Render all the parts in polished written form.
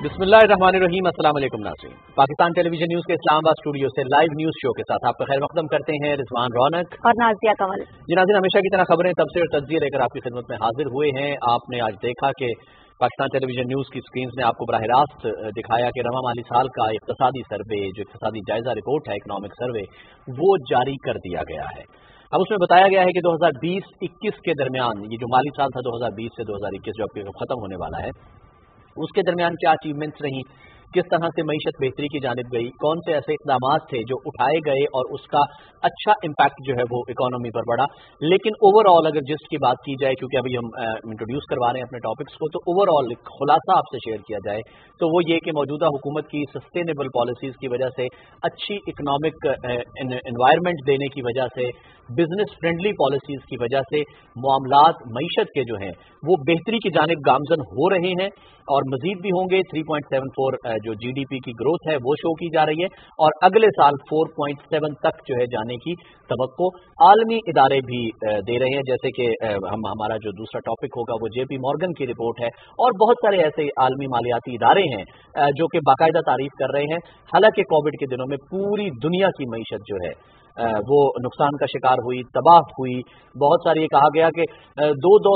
बिस्मिल्लाहिर्रहमानिर्रहीम। अस्सलाम वालेकुम नाज़रीन, पाकिस्तान टेलीविजन न्यूज़ के इस्लामाबाद स्टूडियो से लाइव न्यूज़ शो के साथ आपका खैर मकदम करते हैं रिजवान रौनक और नाज़िया कमल। जी नाज़रीन, हमेशा की तरह खबरें, तबसरे और तज्ज़िये लेकर आपकी खिदमत में हाजिर हुए हैं। आपने आज देखा कि पाकिस्तान टेलीविजन न्यूज़ की स्क्रीन ने आपको बराह रास्त दिखाया कि रवा माली साल का इक़्तिसादी सर्वे, जो इक़्तिसादी जायजा रिपोर्ट है, इकनॉमिक सर्वे, वो जारी कर दिया गया है। अब उसमें बताया गया है कि 2020-21 के दरमियान, ये जो माली साल था 2020 से 2021 जो अब खत्म होने वाला है, उसके दरमियान क्या अचीवमेंट्स रही, किस तरह से मईशत बेहतरी की जानिब गई, कौन से ऐसे इक़दाम थे जो उठाए गए और उसका अच्छा इम्पैक्ट जो है वो इकोनॉमी पर पड़ा। लेकिन ओवरऑल अगर जिस्ट की बात की जाए, क्योंकि अभी हम इंट्रोड्यूस करवा रहे हैं अपने टॉपिक्स को, तो ओवरऑल एक खुलासा आपसे शेयर किया जाए तो वो ये कि मौजूदा हुकूमत की सस्टेनेबल पॉलिसीज़ की वजह से, अच्छी इकनॉमिक एनवायरनमेंट देने की वजह से, बिजनेस फ्रेंडली पॉलिसीज़ की वजह से मामलात मईशत के जो हैं वो बेहतरी की जानिब गामजन हो रहे हैं और मजीद भी होंगे। 3.74 जो जीडीपी की ग्रोथ है वो शो की जा रही है और अगले साल 4.7 तक जो है जाने की तवक्को आलमी इदारे भी दे रहे हैं, जैसे कि हमारा जो दूसरा टॉपिक होगा वो जेपी मॉर्गन की रिपोर्ट है और बहुत सारे ऐसे आलमी मालियाती इदारे हैं जो कि बाकायदा तारीफ कर रहे हैं। हालांकि कोविड के दिनों में पूरी दुनिया की मईशत जो है वो नुकसान का शिकार हुई, तबाह हुई। बहुत सारी, ये कहा गया कि 200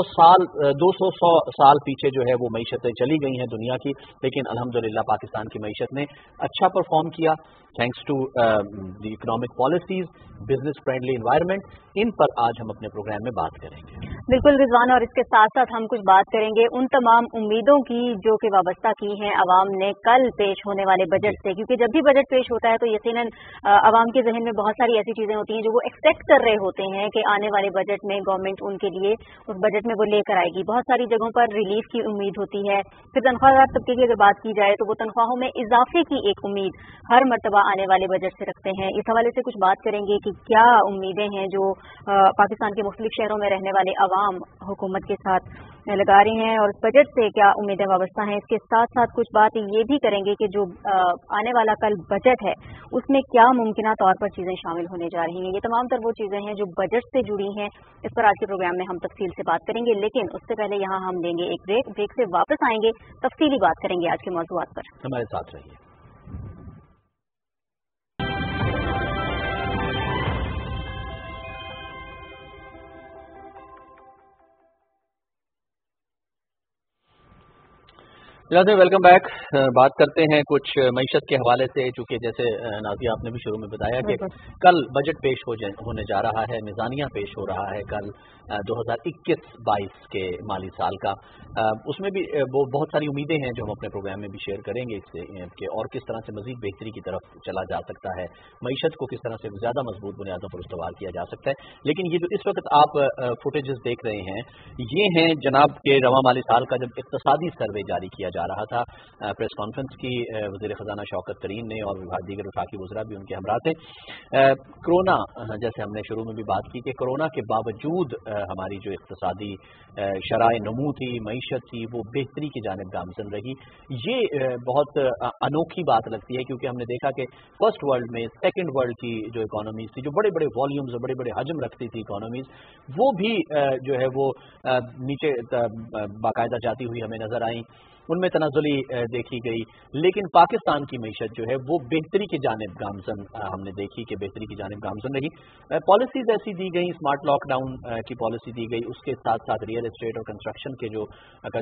साल पीछे जो है वो मईशतें चली गई हैं दुनिया की, लेकिन अल्हम्दुलिल्लाह पाकिस्तान की मईशत ने अच्छा परफॉर्म किया thanks to the economic policies, business friendly environment. इन पर आज हम अपने प्रोग्राम में बात करेंगे। बिल्कुल रिजवान, और इसके साथ साथ हम कुछ बात करेंगे उन तमाम उम्मीदों की जो कि वाबस्ता की हैं अवाम ने कल पेश होने वाले बजट से, क्योंकि जब भी बजट पेश होता है तो यकीनन अवाम के जहन में बहुत सारी ऐसी चीजें होती हैं जो वो एक्सपेक्ट कर रहे होते हैं कि आने वाले बजट में गवर्नमेंट उनके लिए उस बजट में वो लेकर आएगी। बहुत सारी जगहों पर रिलीफ की उम्मीद होती है। फिर तनख्वाहदार तबके की अगर बात की जाए तो वो तनख्वाहों में इजाफे की एक उम्मीद हर मरतबा आने वाले बजट से रखते हैं। इस हवाले से कुछ बात करेंगे कि क्या उम्मीदें हैं जो पाकिस्तान के मुख्तलिफ शहरों में रहने वाले अवाम हुकूमत के साथ लगा रही हैं और इस बजट से क्या उम्मीदें वाबस्ता हैं। इसके साथ साथ कुछ बात ये भी करेंगे कि जो आने वाला कल बजट है उसमें क्या मुमकिन तौर पर चीज़ें शामिल होने जा रही हैं। ये तमाम तर वो चीज़ें हैं जो बजट से जुड़ी हैं। इस पर आज के प्रोग्राम में हम तफसील से बात करेंगे, लेकिन उससे पहले यहाँ हम लेंगे एक ब्रेक से वापस आएंगे, तफसीली बात करेंगे आज के मौज़ूआत पर। हमारे साथ रहिए। Welcome back. बात करते हैं कुछ मईशत के हवाले से, चूंकि जैसे नाज़िया आपने भी शुरू में बताया कि कल बजट पेश होने जा रहा है, मिज़ानिया पेश हो रहा है कल 2021-22 के माली साल का। उसमें भी वो बहुत सारी उम्मीदें हैं जो हम अपने प्रोग्राम में भी शेयर करेंगे इससे कि और किस तरह से मज़ीद बेहतरी की तरफ चला जा सकता है, मईशत को किस तरह से ज़्यादा मजबूत बुनियादों पर इस्तेमाल किया जा सकता है। लेकिन ये जो इस वक्त आप फुटेजेस देख रहे हैं, ये हैं जनाब के रवा माली साल का जब इक़्तिसादी सर्वे जारी किया जा रहा था। प्रेस कॉन्फ्रेंस की वज़ीर ख़जाना शौकत तरीन ने और दीगर वफाकी वज़रा भी उनके हमरा थे। कोरोना, जैसे हमने शुरू में भी बात की कि कोरोना के बावजूद हमारी जो इक़्तिसादी शराए नमू थी, मईशत थी, वो बेहतरी की जानिब गामज़न रही। ये बहुत अनोखी बात लगती है, क्योंकि हमने देखा कि फर्स्ट वर्ल्ड में, सेकंड वर्ल्ड की जो इकोनॉमीज़ थी, जो बड़े बड़े वॉल्यूम्स और बड़े बड़े हजम रखती थी इकोनॉमीज़, वो भी जो है वो नीचे बाकायदा जाती हुई हमें नज़र आई, उनमें तनाज़ुली देखी गई। लेकिन पाकिस्तान की मईशत जो है वो बेहतरी की जानिब गामज़न हमने देखी कि बेहतरी की जानिब गामज़न रही। पॉलिसीज़ ऐसी दी गई, स्मार्ट लॉकडाउन की पॉलिसी दी गई, उसके साथ साथ रियल एस्टेट और कंस्ट्रक्शन के जो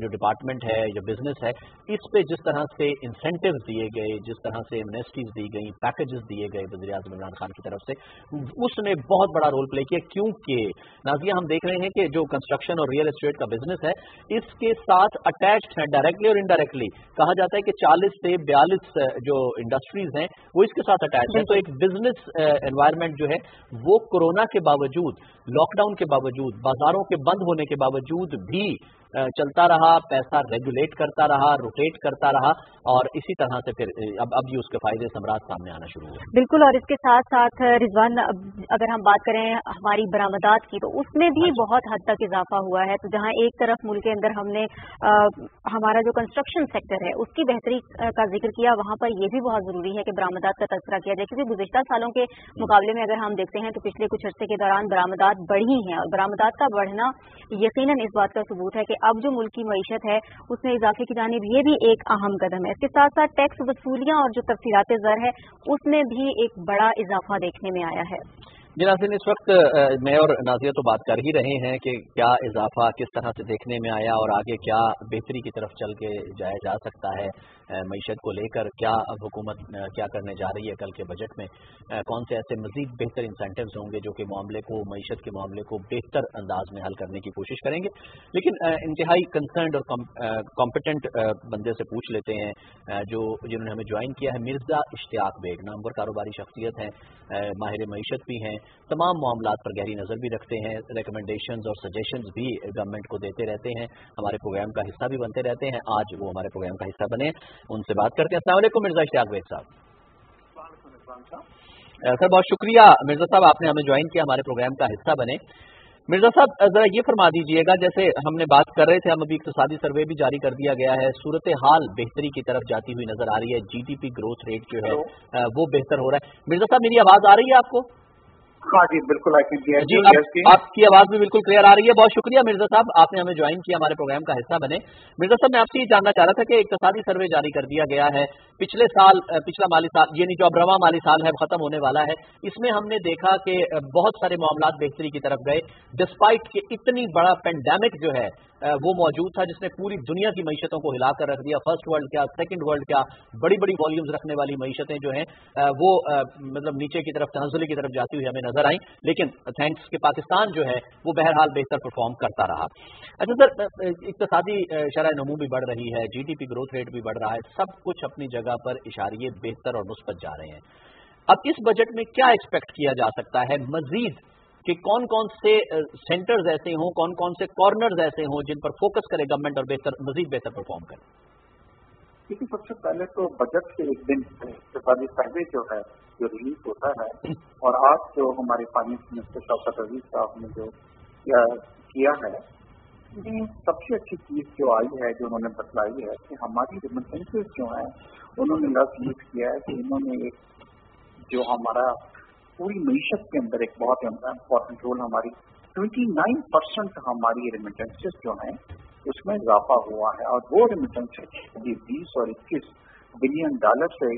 डिपार्टमेंट है या बिजनेस है, इस पे जिस तरह से इंसेंटिव्स दिए गए, जिस तरह से एमनेस्टीज दी गई, पैकेजेस दिए गए वज़ीर आज़म इमरान खान की तरफ से, उसने बहुत बड़ा रोल प्ले किया। क्योंकि नाज़िया, हम देख रहे हैं कि जो कंस्ट्रक्शन और रियल एस्टेट का बिजनेस है, इसके साथ अटैच्ड है डायरेक्टली इनडायरेक्टली। कहा जाता है कि 40 से 42 जो इंडस्ट्रीज हैं वो इसके साथ अटैच है। तो एक बिजनेस एनवायरनमेंट जो है वो कोरोना के बावजूद, लॉकडाउन के बावजूद, बाजारों के बंद होने के बावजूद भी चलता रहा, पैसा रेगुलेट करता रहा, रोटेट करता रहा, और इसी तरह से फिर अब ये उसके फायदे समरात सामने आना शुरू हुए। बिल्कुल, और इसके साथ साथ रिजवान, अगर हम बात करें हमारी बरामदात की, तो उसमें भी बहुत हद तक इजाफा हुआ है। तो जहां एक तरफ मुल्क के अंदर हमने हमारा जो कंस्ट्रक्शन सेक्टर है उसकी बेहतरी का जिक्र किया, वहां पर यह भी बहुत जरूरी है कि बरामदात का तज़किरा किया जाए, क्योंकि गुज़िश्ता सालों के मुकाबले में अगर हम देखते हैं तो पिछले कुछ अर्से के दौरान बरामदात बढ़ी हैं, और बरामदात का बढ़ना यकीनन इस बात का सबूत है कि अब जो मुल्क की मईशत है उसमें इजाफे की जानिब ये भी एक अहम कदम है। इसके साथ साथ टैक्स वसूलियाँ और जो तफसीलात ज़र है उसमें भी एक बड़ा इजाफा देखने में आया है। जी नाज़रीन, इस वक्त मैं और नाज़िया तो बात कर ही रहे हैं कि क्या इजाफा किस तरह से देखने में आया और आगे क्या बेहतरी की तरफ चल के जाया जा सकता है मईशत को लेकर, क्या अब हुकूमत क्या करने जा रही है कल के बजट में, कौन से ऐसे मजीद बेहतर इंसेंटिव्स होंगे जो कि मामले को, मईशत के मामले को बेहतर अंदाज में हल करने की कोशिश करेंगे। लेकिन इंतहाई कंसर्न और कॉम्पिटेंट बंदे से पूछ लेते हैं जिन्होंने हमें ज्वाइन किया है। मिर्जा इश्तियाक बेग नामवर कारोबारी शख्सियत हैं, माहिर मईशत भी हैं, तमाम मामलात पर गहरी नज़र भी रखते हैं, रिकमेंडेशंस और सजेशंस भी गवर्नमेंट को देते रहते हैं, हमारे प्रोग्राम का हिस्सा भी बनते रहते हैं। आज वो हमारे प्रोग्राम का हिस्सा बने, उनसे बात करते हैं। अस्सलाम वालेकुम मिर्जा इश्तियाक बेग साहब। सर बहुत शुक्रिया मिर्जा साहब, आपने हमें ज्वाइन किया, हमारे प्रोग्राम का हिस्सा बने। मिर्जा साहब जरा ये फरमा दीजिएगा, जैसे हमने बात कर रहे थे, हम अभी इक्तिसादी सर्वे भी जारी कर दिया गया है, सूरत हाल बेहतरी की तरफ जाती हुई नजर आ रही है, जीडीपी ग्रोथ रेट जो है वो बेहतर हो रहा है। मिर्जा साहब मेरी आवाज आ रही है आपको? हाँ जी बिल्कुल जी, आपकी आवाज भी बिल्कुल क्लियर आ रही है। बहुत शुक्रिया मिर्जा साहब, आपने हमें ज्वाइन किया, हमारे प्रोग्राम का हिस्सा बने। मिर्जा साहब मैं आपसे ये जानना चाह रहा था कि इक्तिसादी सर्वे जारी कर दिया गया है, पिछले साल, पिछला माली साल यानी जो अब रवा माली साल है खत्म होने वाला है, इसमें हमने देखा कि बहुत सारे मामलात बेहतरी की तरफ गए, डिस्पाइट कि इतनी बड़ा पेंडेमिक जो है वो मौजूद था जिसने पूरी दुनिया की मईशतों को हिलाकर रख दिया। फर्स्ट वर्ल्ड क्या, सेकंड वर्ल्ड क्या, बड़ी बड़ी वॉल्यूम्स रखने वाली मईशतें जो हैं वो मतलब नीचे की तरफ, तनज़्ज़ुल की तरफ जाती हुई हमें नजर आई। लेकिन थैंक्स कि पाकिस्तान जो है वो बहरहाल बेहतर परफॉर्म करता रहा। अच्छा सर, इक्तिसादी शरह नमू भी बढ़ रही है, जीडीपी ग्रोथ रेट भी बढ़ रहा है, सब कुछ अपनी जगह पर इशारे बेहतर और मुस्बत जा रहे हैं। अब इस बजट में क्या एक्सपेक्ट किया जा सकता है मजीद, कि कौन कौन से सेंटर्स ऐसे हों, कौन कौन से कॉर्नर्स ऐसे हों जिन पर फोकस करे गवर्नमेंट और मजीद बेहतर परफॉर्म करे? देखिए सबसे पहले तो बजट से एक दिन पहले जो है जो रिलीज होता है, और आज जो हमारे फाइनेंस मिनिस्टर शौकत अजीज साहब ने जो किया है, सबसे अच्छी चीज जो आई है, जो उन्होंने बतलाई है कि हमारी रिमिटेंसेस जो है उन्होंने लफ्ज यूज किया है कि इन्होंने एक जो हमारा पूरी मईशत के अंदर एक बहुत इम्पोर्टेंट रोल, हमारी 29% हमारी रेमिटेंसेस जो हैं उसमें इजाफा हुआ है, और वो रेमिटेंसेस 20 और 21 बिलियन डॉलर से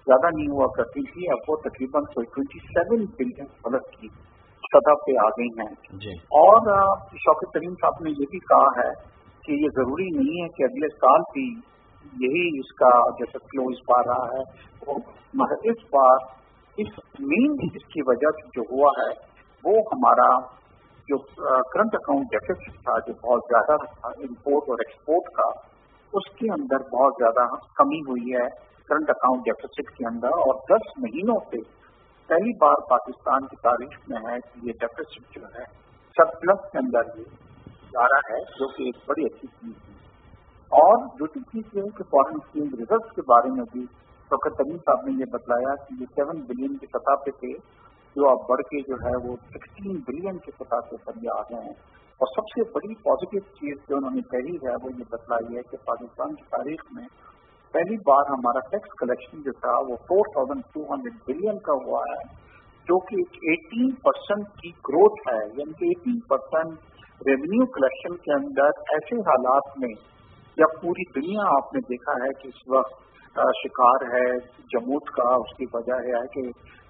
ज्यादा नहीं हुआ करती थी, अब वो तकरीबन 27 बिलियन डॉलर की सतह पे आ गई हैं। और शौकत करीम साहब ने ये भी कहा है कि ये जरूरी नहीं है कि अगले साल भी यही इसका जैसे फ्लो इस बार रहा है, वो मगर इस बार इस मेन इसकी वजह से जो हुआ है वो हमारा जो करंट अकाउंट डेफिसिट था, जो बहुत ज्यादा था इंपोर्ट और एक्सपोर्ट का, उसके अंदर बहुत ज्यादा कमी हुई है करंट अकाउंट डेफिसिट के अंदर। और 10 महीनों से पहली बार पाकिस्तान की तारीख में है कि ये डेफिसिट जो है सरप्लस के अंदर ये जा रहा है, जो कि एक बड़ी अच्छी चीज है। और दूसरी चीज ये है कि फॉरेन एक्सचेंज रिजर्व के बारे में भी डॉक्टर तमीम साहब ने ये बतलाया कि ये 7 बिलियन की सतह पे थे, जो अब बढ़ के जो है वो 16 बिलियन की सतह के ऊपर ये आ गए हैं। और सबसे बड़ी पॉजिटिव चीज जो उन्होंने कही है वो ये बतलाई है कि पाकिस्तान की तारीख में पहली बार हमारा टैक्स कलेक्शन जो था वो 4200 बिलियन का हुआ है, जो कि 18% की ग्रोथ है, यानी कि 18% रेवेन्यू कलेक्शन के अंदर ऐसे हालात में, जब पूरी दुनिया आपने देखा है कि इस वक्त शिकार है जमूत का, उसकी वजह है कि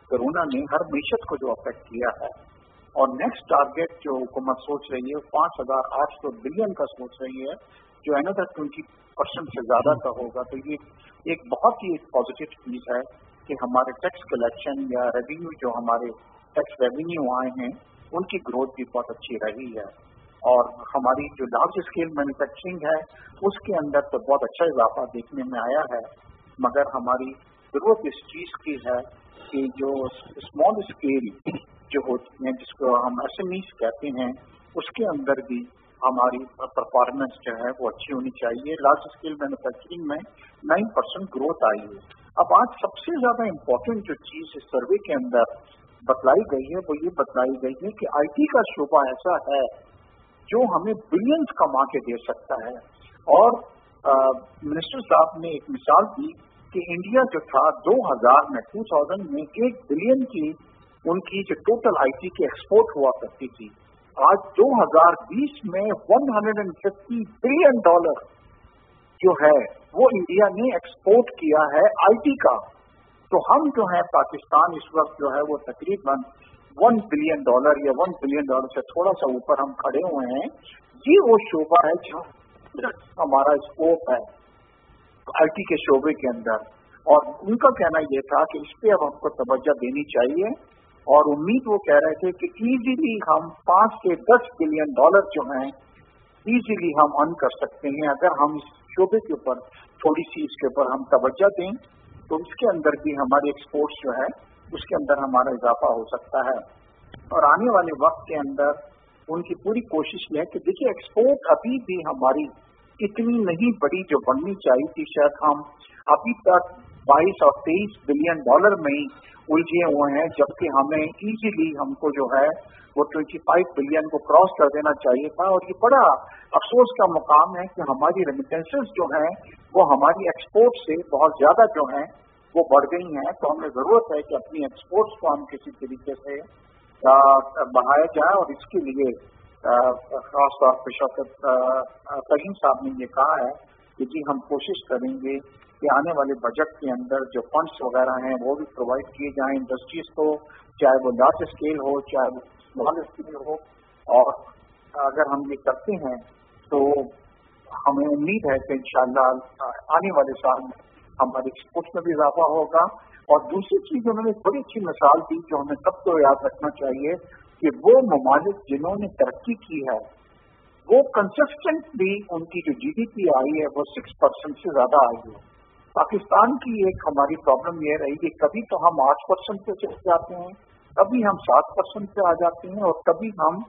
कोरोना ने हर मीशत को जो अफेक्ट किया है। और नेक्स्ट टारगेट जो हुकूमत सोच रही है 5800 बिलियन का सोच रही है, जो अनदर 20% से ज्यादा का होगा। तो ये एक बहुत ही पॉजिटिव चीज है कि हमारे टैक्स कलेक्शन या रेवेन्यू, जो हमारे टैक्स रेवेन्यू आए हैं, उनकी ग्रोथ भी बहुत अच्छी रही है। और हमारी जो लार्ज स्केल मैन्युफैक्चरिंग है उसके अंदर तो बहुत अच्छा इजाफा देखने में आया है, मगर हमारी जरूरत इस चीज की है कि जो स्मॉल स्केल जो होती हैं, जिसको हम SMEs कहते हैं, उसके अंदर भी हमारी परफॉर्मेंस जो है वो अच्छी होनी चाहिए। लार्ज स्केल मैन्युफैक्चरिंग में 9% ग्रोथ आई है। अब आज सबसे ज्यादा इम्पोर्टेंट जो चीज इस सर्वे के अंदर बतलाई गई है वो ये बतलाई गई है कि IT का शोबा ऐसा है जो हमें बिलियंस कमा के दे सकता है। और मिनिस्टर साहब ने एक मिसाल दी कि इंडिया जो था 2000 में 1 बिलियन की उनकी जो टोटल IT की एक्सपोर्ट हुआ करती थी, आज 2020 में $150 बिलियन जो है वो इंडिया ने एक्सपोर्ट किया है आईटी का। तो हम जो है पाकिस्तान इस वक्त जो है वो तकरीबन $1 बिलियन या $1 बिलियन से थोड़ा सा ऊपर हम खड़े हुए हैं। ये वो शोबा है जहाँ हमारा स्कोप है आईटी के शोबे के अंदर, और उनका कहना ये था कि इस पे अब हमको तवज्जो देनी चाहिए, और उम्मीद वो कह रहे थे कि इजीली हम 5 से 10 बिलियन जो हैं इजीली हम अर्न कर सकते हैं अगर हम इस शोबे के ऊपर थोड़ी सी इसके ऊपर हम तवज्जो दें, तो इसके अंदर भी हमारे एक्सपोर्ट्स जो है उसके अंदर हमारा इजाफा हो सकता है। और आने वाले वक्त के अंदर उनकी पूरी कोशिश ये है कि देखिए एक्सपोर्ट अभी भी हमारी इतनी नहीं बड़ी जो बननी चाहिए थी। शायद हम अभी तक 22 और 23 बिलियन में ही उलझे हुए हैं, जबकि हमें इजीली हमको जो है वो 25 बिलियन को क्रॉस कर देना चाहिए था। और ये बड़ा अफसोस का मुकाम है कि हमारी रेमिटेंसेस जो हैं वो हमारी एक्सपोर्ट से बहुत ज्यादा जो हैं वो बढ़ गई हैं। तो हमें जरूरत है कि अपनी एक्सपोर्ट्स को हम किसी तरीके से बढ़ाया जाए, और इसके लिए खास तौर पर शौकत फहीम साहब ने ये कहा है कि जी हम कोशिश करेंगे कि आने वाले बजट के अंदर जो फंड्स वगैरह हैं वो भी प्रोवाइड किए जाएं इंडस्ट्रीज को, चाहे वो लार्ज स्केल हो चाहे वो स्मॉल स्केल हो। और अगर हम ये करते हैं तो हमें उम्मीद है कि इंशाअल्लाह आने वाले साल में हमारे एक्सपोर्ट्स में भी इजाफा होगा। और दूसरी चीज उन्होंने एक बड़ी अच्छी मिसाल दी जो हमें सबको याद रखना चाहिए कि वो ममालिक जिन्होंने तरक्की की है वो कंसिस्टेंटली उनकी जो GDP आई है वो 6% से ज्यादा आई है। पाकिस्तान की एक हमारी प्रॉब्लम ये रही कि कभी तो हम 8% पे चले जाते हैं, कभी हम 7% पे आ जाते हैं, और कभी हम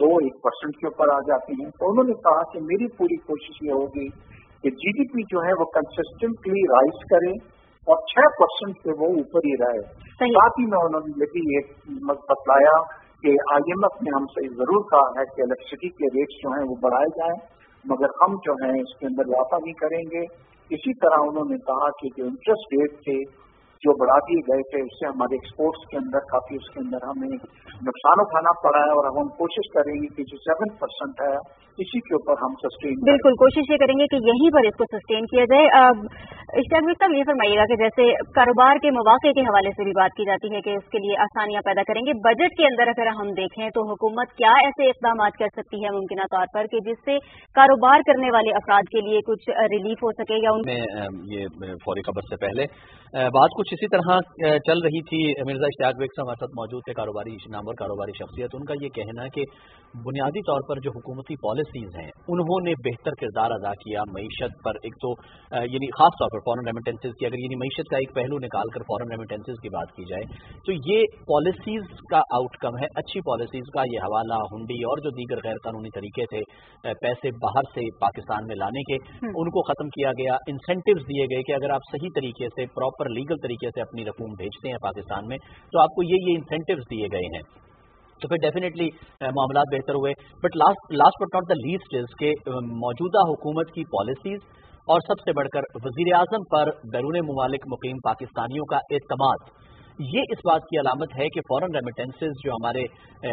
2-1% के ऊपर आ जाते हैं। तो उन्होंने कहा कि मेरी पूरी कोशिश ये होगी कि GDP जो है वो कंसिस्टेंटली राइज करे और 6% से वो ऊपर ही रहे। साथ ही में उन्होंने ये भी एक बतलाया कि IMF ने हमसे जरूर कहा है कि इलेक्ट्रिसिटी के रेट्स जो हैं वो बढ़ाए जाएं, मगर हम जो हैं इसके अंदर इजाफा नहीं करेंगे। इसी तरह उन्होंने कहा कि जो इंटरेस्ट रेट थे जो बढ़ा दिए गए थे उससे हमारे एक्सपोर्ट्स के अंदर काफी उसके अंदर हमें नुकसान उठाना पड़ा है, और अब हम कोशिश करेंगे कि जो 7% है इसी के ऊपर हम सस्टेन बिल्कुल कोशिश ये करेंगे कि यहीं पर इसको सस्टेन किया जाए। इश्तियाक भाई साहब ये फरमाइएगा कि जैसे कारोबार के मौके के हवाले से भी बात की जाती है कि इसके लिए आसानियां पैदा करेंगे, बजट के अंदर अगर हम देखें तो हुकूमत क्या ऐसे इक़दाम कर सकती है मुमकिन तौर पर कि जिससे कारोबार करने वाले अफराद के लिए कुछ रिलीफ हो सके? या ये फौरी खबर से पहले बात कुछ इसी तरह चल रही थी। मिर्जा इश्तियाक बेग साहब हमारे साथ मौजूद थे, कारोबारी नामवर कारोबारी शख्सियत। उनका ये कहना है कि बुनियादी तौर पर जो हुकूमती पॉलिसीज हैं उन्होंने बेहतर किरदार अदा किया मईशत पर। एक तो यानी खास तौर पर फॉरेन रेमिटेंसेज की, अगर यानी मईशत का एक पहलू निकाल कर फॉरेन रेमिटेंसेज की बात की जाए तो ये पॉलिसीज का आउटकम है, अच्छी पॉलिसीज का। ये हवाला, हुंडी और जो दीगर गैर कानूनी तरीके थे पैसे बाहर से पाकिस्तान में लाने के, उनको खत्म किया गया। इंसेंटिव्स दिए गए कि अगर आप सही तरीके से प्रॉपर लीगल तरीके से अपनी रकूम भेजते हैं पाकिस्तान में तो आपको ये इंसेंटिव्स दिए गए हैं, तो फिर डेफिनेटली मामला बेहतर हुए। But last but not the least is के मौजूदा हुकूमत की पॉलिसीज और सबसे बढ़कर वजीर आजम पर बैरून मुमालिक मुकीम पाकिस्तानियों का एतमाद, ये इस बात की अलामत है कि फॉरेन रेमिटेंसेज जो हमारे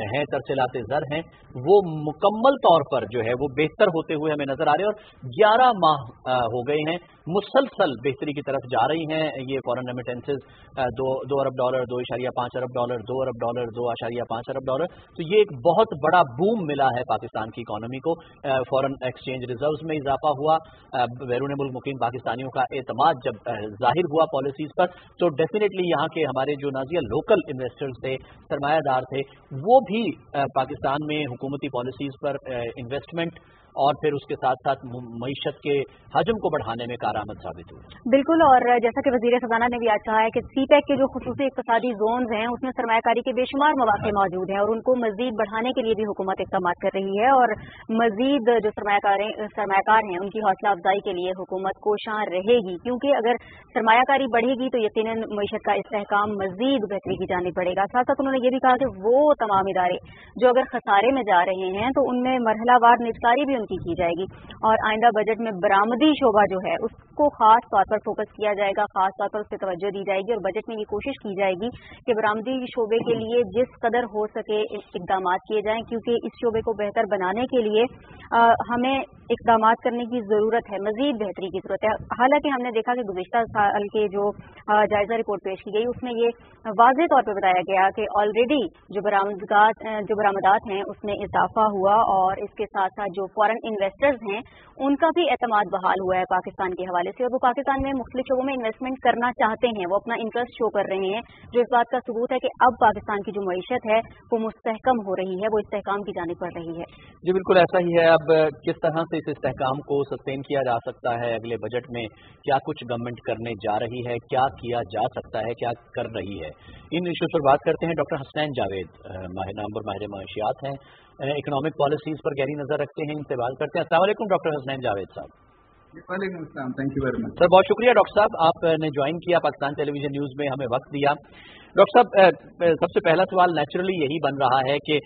हैं तरसीलाते ज़र हैं वो मुकम्मल तौर पर जो है वो बेहतर होते हुए हमें नजर आ रहे हैं। और 11 माह हो गए हैं मुसलसल बेहतरी की तरफ जा रही हैं ये फॉरेन रेमिटेंसेज। $2 अरब, $2.5 अरब, $2 अरब, $2.5 अरब। तो ये एक बहुत बड़ा बूम मिला है पाकिस्तान की इकॉनमी को। फॉरेन एक्सचेंज रिजर्व्स में इजाफा हुआ, बैरून मुल्क मुकीम पाकिस्तानियों का एतमाद जब जाहिर हुआ पॉलिसीज पर, तो डेफिनेटली यहाँ के हमारे जो नाजिया लोकल इन्वेस्टर्स थे, सरमायादार थे, वो भी पाकिस्तान में हुकूमती पॉलिसीज पर इन्वेस्टमेंट और फिर उसके साथ साथ मईशत के हजम को बढ़ाने में कारआमद साबित हुई। बिल्कुल, और जैसा कि वजीर खजाना ने भी आज कहा है कि सीपैक के जो खुसूसी इक़्तिसादी जोन्स हैं उसमें सरमायाकारी के बेशुमार मौके मौजूद हैं और उनको मजीद बढ़ाने के लिए भी हुकूमत इक़दाम कर रही है, और मजीद जो सरमायाकार हैं उनकी हौसला अफजाई के लिए हुकूमत कोशां रहेगी, क्योंकि अगर सरमायाकारी बढ़ेगी तो यकीनन मईशत का इस्तेहकाम मजीद बेहतरी की जानिब बढ़ेगा। साथ साथ उन्होंने ये भी कहा कि वो तमाम इदारे जो अगर खसारे में जा रहे हैं तो उनमें मरहलावार निस्कारी भी की जाएगी। और आइंदा बजट में बरामदी शोबा जो है उसको खास तौर पर फोकस किया जाएगा, खास तौर पर उस पर तवज्जो दी जाएगी और बजट में ये कोशिश की जाएगी कि बरामदी शोबे के लिए जिस कदर हो सके इकदाम किए जाएं, क्योंकि इस शोबे को बेहतर बनाने के लिए हमें इकदाम करने की ज़रूरत है, मज़ीद बेहतरी की ज़रूरत है। हालांकि हमने देखा कि गुज़िश्ता साल के जो जायज़ा रिपोर्ट पेश की गई उसमें ये वाज़ेह तौर पर बताया गया कि ऑलरेडी जो बरामदात हैं उसमें इजाफा हुआ और इसके साथ साथ जो फॉरेन इन्वेस्टर्स हैं उनका भी एतमाद बहाल हुआ है पाकिस्तान के हवाले से, और वो पाकिस्तान में मुख्तलिफ शोबों में इन्वेस्टमेंट करना चाहते हैं, वो अपना इंटरेस्ट शो कर रहे हैं, जो इस बात का सबूत है कि अब पाकिस्तान की जो मईशत है वो मुस्तहकम हो रही है, वो इस्तेहकाम की जानिब बढ़ रही है। जी बिल्कुल ऐसा ही है। अब किस तरह से इस इस्तेहकाम को सस्टेन किया जा सकता है, अगले बजट में क्या कुछ गवर्नमेंट करने जा रही है, क्या किया जा सकता है, क्या कर रही है, इन इश्यूज पर बात करते हैं। डॉक्टर हसनैन जावेद माहिर माशियात हैं, इकोनॉमिक पॉलिसीज पर गहरी नजर रखते हैं, इनसे बात करते हैं। अस्सलाम वालेकुम डॉक्टर हसनैन जावेद साहब। वालेकुम अस्सलाम, thank you very much sir. बहुत शुक्रिया डॉक्टर साहब, आपने ज्वाइन किया पाकिस्तान टेलीविजन न्यूज़ में, हमें वक्त दिया। डॉक्टर साहब, सबसे पहला सवाल नेचुरली यही बन रहा है कि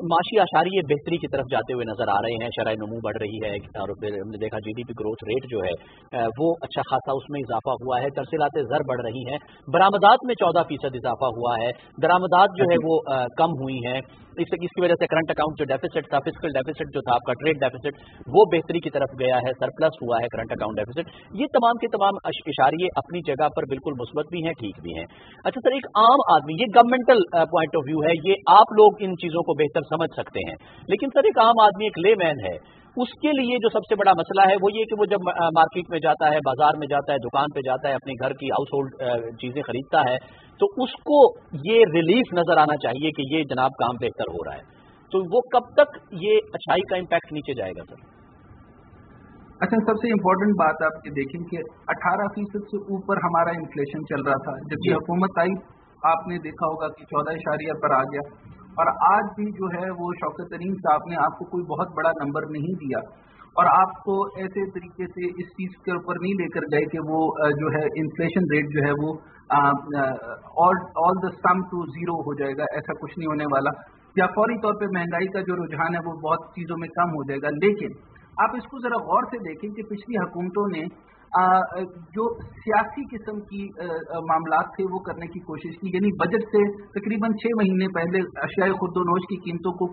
माशी आशारिये बेहतरी की तरफ जाते हुए नजर आ रहे हैं, शरह नमू बढ़ रही है और फिर हमने देखा GDP ग्रोथ रेट जो है वो अच्छा खासा उसमें इजाफा हुआ है, तरसीलात ज़र बढ़ रही हैं, बरामदात में 14% इजाफा हुआ है, दरामदात जो है वो कम हुई हैं, इसकी वजह से करंट अकाउंट जो डेफिसिट था, फिस्कल डेफिसिट जो था आपका, ट्रेड डेफिसिट, वो बेहतरी की तरफ गया है, सरप्लस हुआ है करंट अकाउंट डेफिसिट। ये तमाम के तमाम इशारे अपनी जगह पर बिल्कुल मुस्बत भी हैं, ठीक भी हैं। अच्छा सर, एक आम आदमी, ये गवर्नमेंटल पॉइंट ऑफ व्यू है, ये आप लोग इन चीज़ों को बेहतर समझ सकते हैं, लेकिन सर एक आम आदमी, एक लेमैन है, उसके लिए जो सबसे बड़ा मसला है वो ये कि वो जब मार्केट में जाता है, बाजार में जाता है, दुकान पे जाता है, अपने घर की हाउस होल्ड चीज़ें खरीदता है, तो उसको ये रिलीफ नजर आना चाहिए कि ये जनाब काम बेहतर हो रहा है, तो वो कब तक ये अच्छाई का इम्पैक्ट नीचे जाएगा सर? अच्छा, सबसे इम्पोर्टेंट बात आप ये देखें कि 18% से ऊपर हमारा इन्फ्लेशन चल रहा था, जबकि हुकूमत आई आपने देखा होगा कि 14 पर आ गया, और आज भी जो है वो शौकत तरीन साहब ने आपको कोई बहुत बड़ा नंबर नहीं दिया और आपको ऐसे तरीके से इस चीज़ के ऊपर नहीं लेकर गए कि वो जो है इन्फ्लेशन रेट जो है वो all the sum to zero हो जाएगा, ऐसा कुछ नहीं होने वाला, या फौरी तौर पे महंगाई का जो रुझान है वो बहुत चीज़ों में कम हो जाएगा। लेकिन आप इसको ज़रा गौर से देखें कि पिछली हुकूमतों ने जो सियासी किस्म की मामलात थे वो करने की कोशिश की, यानी बजट से तकरीबन 6 महीने पहले अशियाए खुर्दोनोश की कीमतों को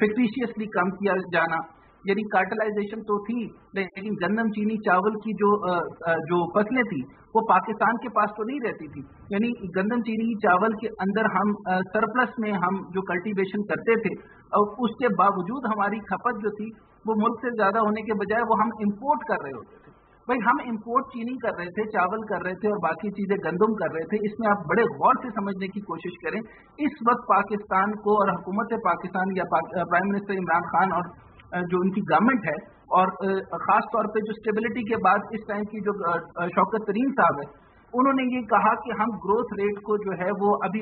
फिक्टिशियसली कम किया जाना, यानी कार्टलाइजेशन तो थी, लेकिन गंदम, चीनी, चावल की जो फसलें थी वो पाकिस्तान के पास तो नहीं रहती थी, यानी गंदम, चीनी, चावल के अंदर हम सरप्लस में हम जो कल्टीवेशन करते थे और उसके बावजूद हमारी खपत जो थी वो मुल्क से ज्यादा होने के बजाय वो हम इम्पोर्ट कर रहे होते थे। भाई हम इम्पोर्ट चीनी कर रहे थे, चावल कर रहे थे और बाकी चीजें गंदम कर रहे थे। इसमें आप बड़े गौर से समझने की कोशिश करें, इस वक्त पाकिस्तान को और हुकूमत पाकिस्तान या प्राइम मिनिस्टर इमरान खान और जो उनकी गवर्नमेंट है और खास तौर पे जो स्टेबिलिटी के बाद इस टाइम की जो शौकत तरीन साहब है, उन्होंने ये कहा कि हम ग्रोथ रेट को जो है वो अभी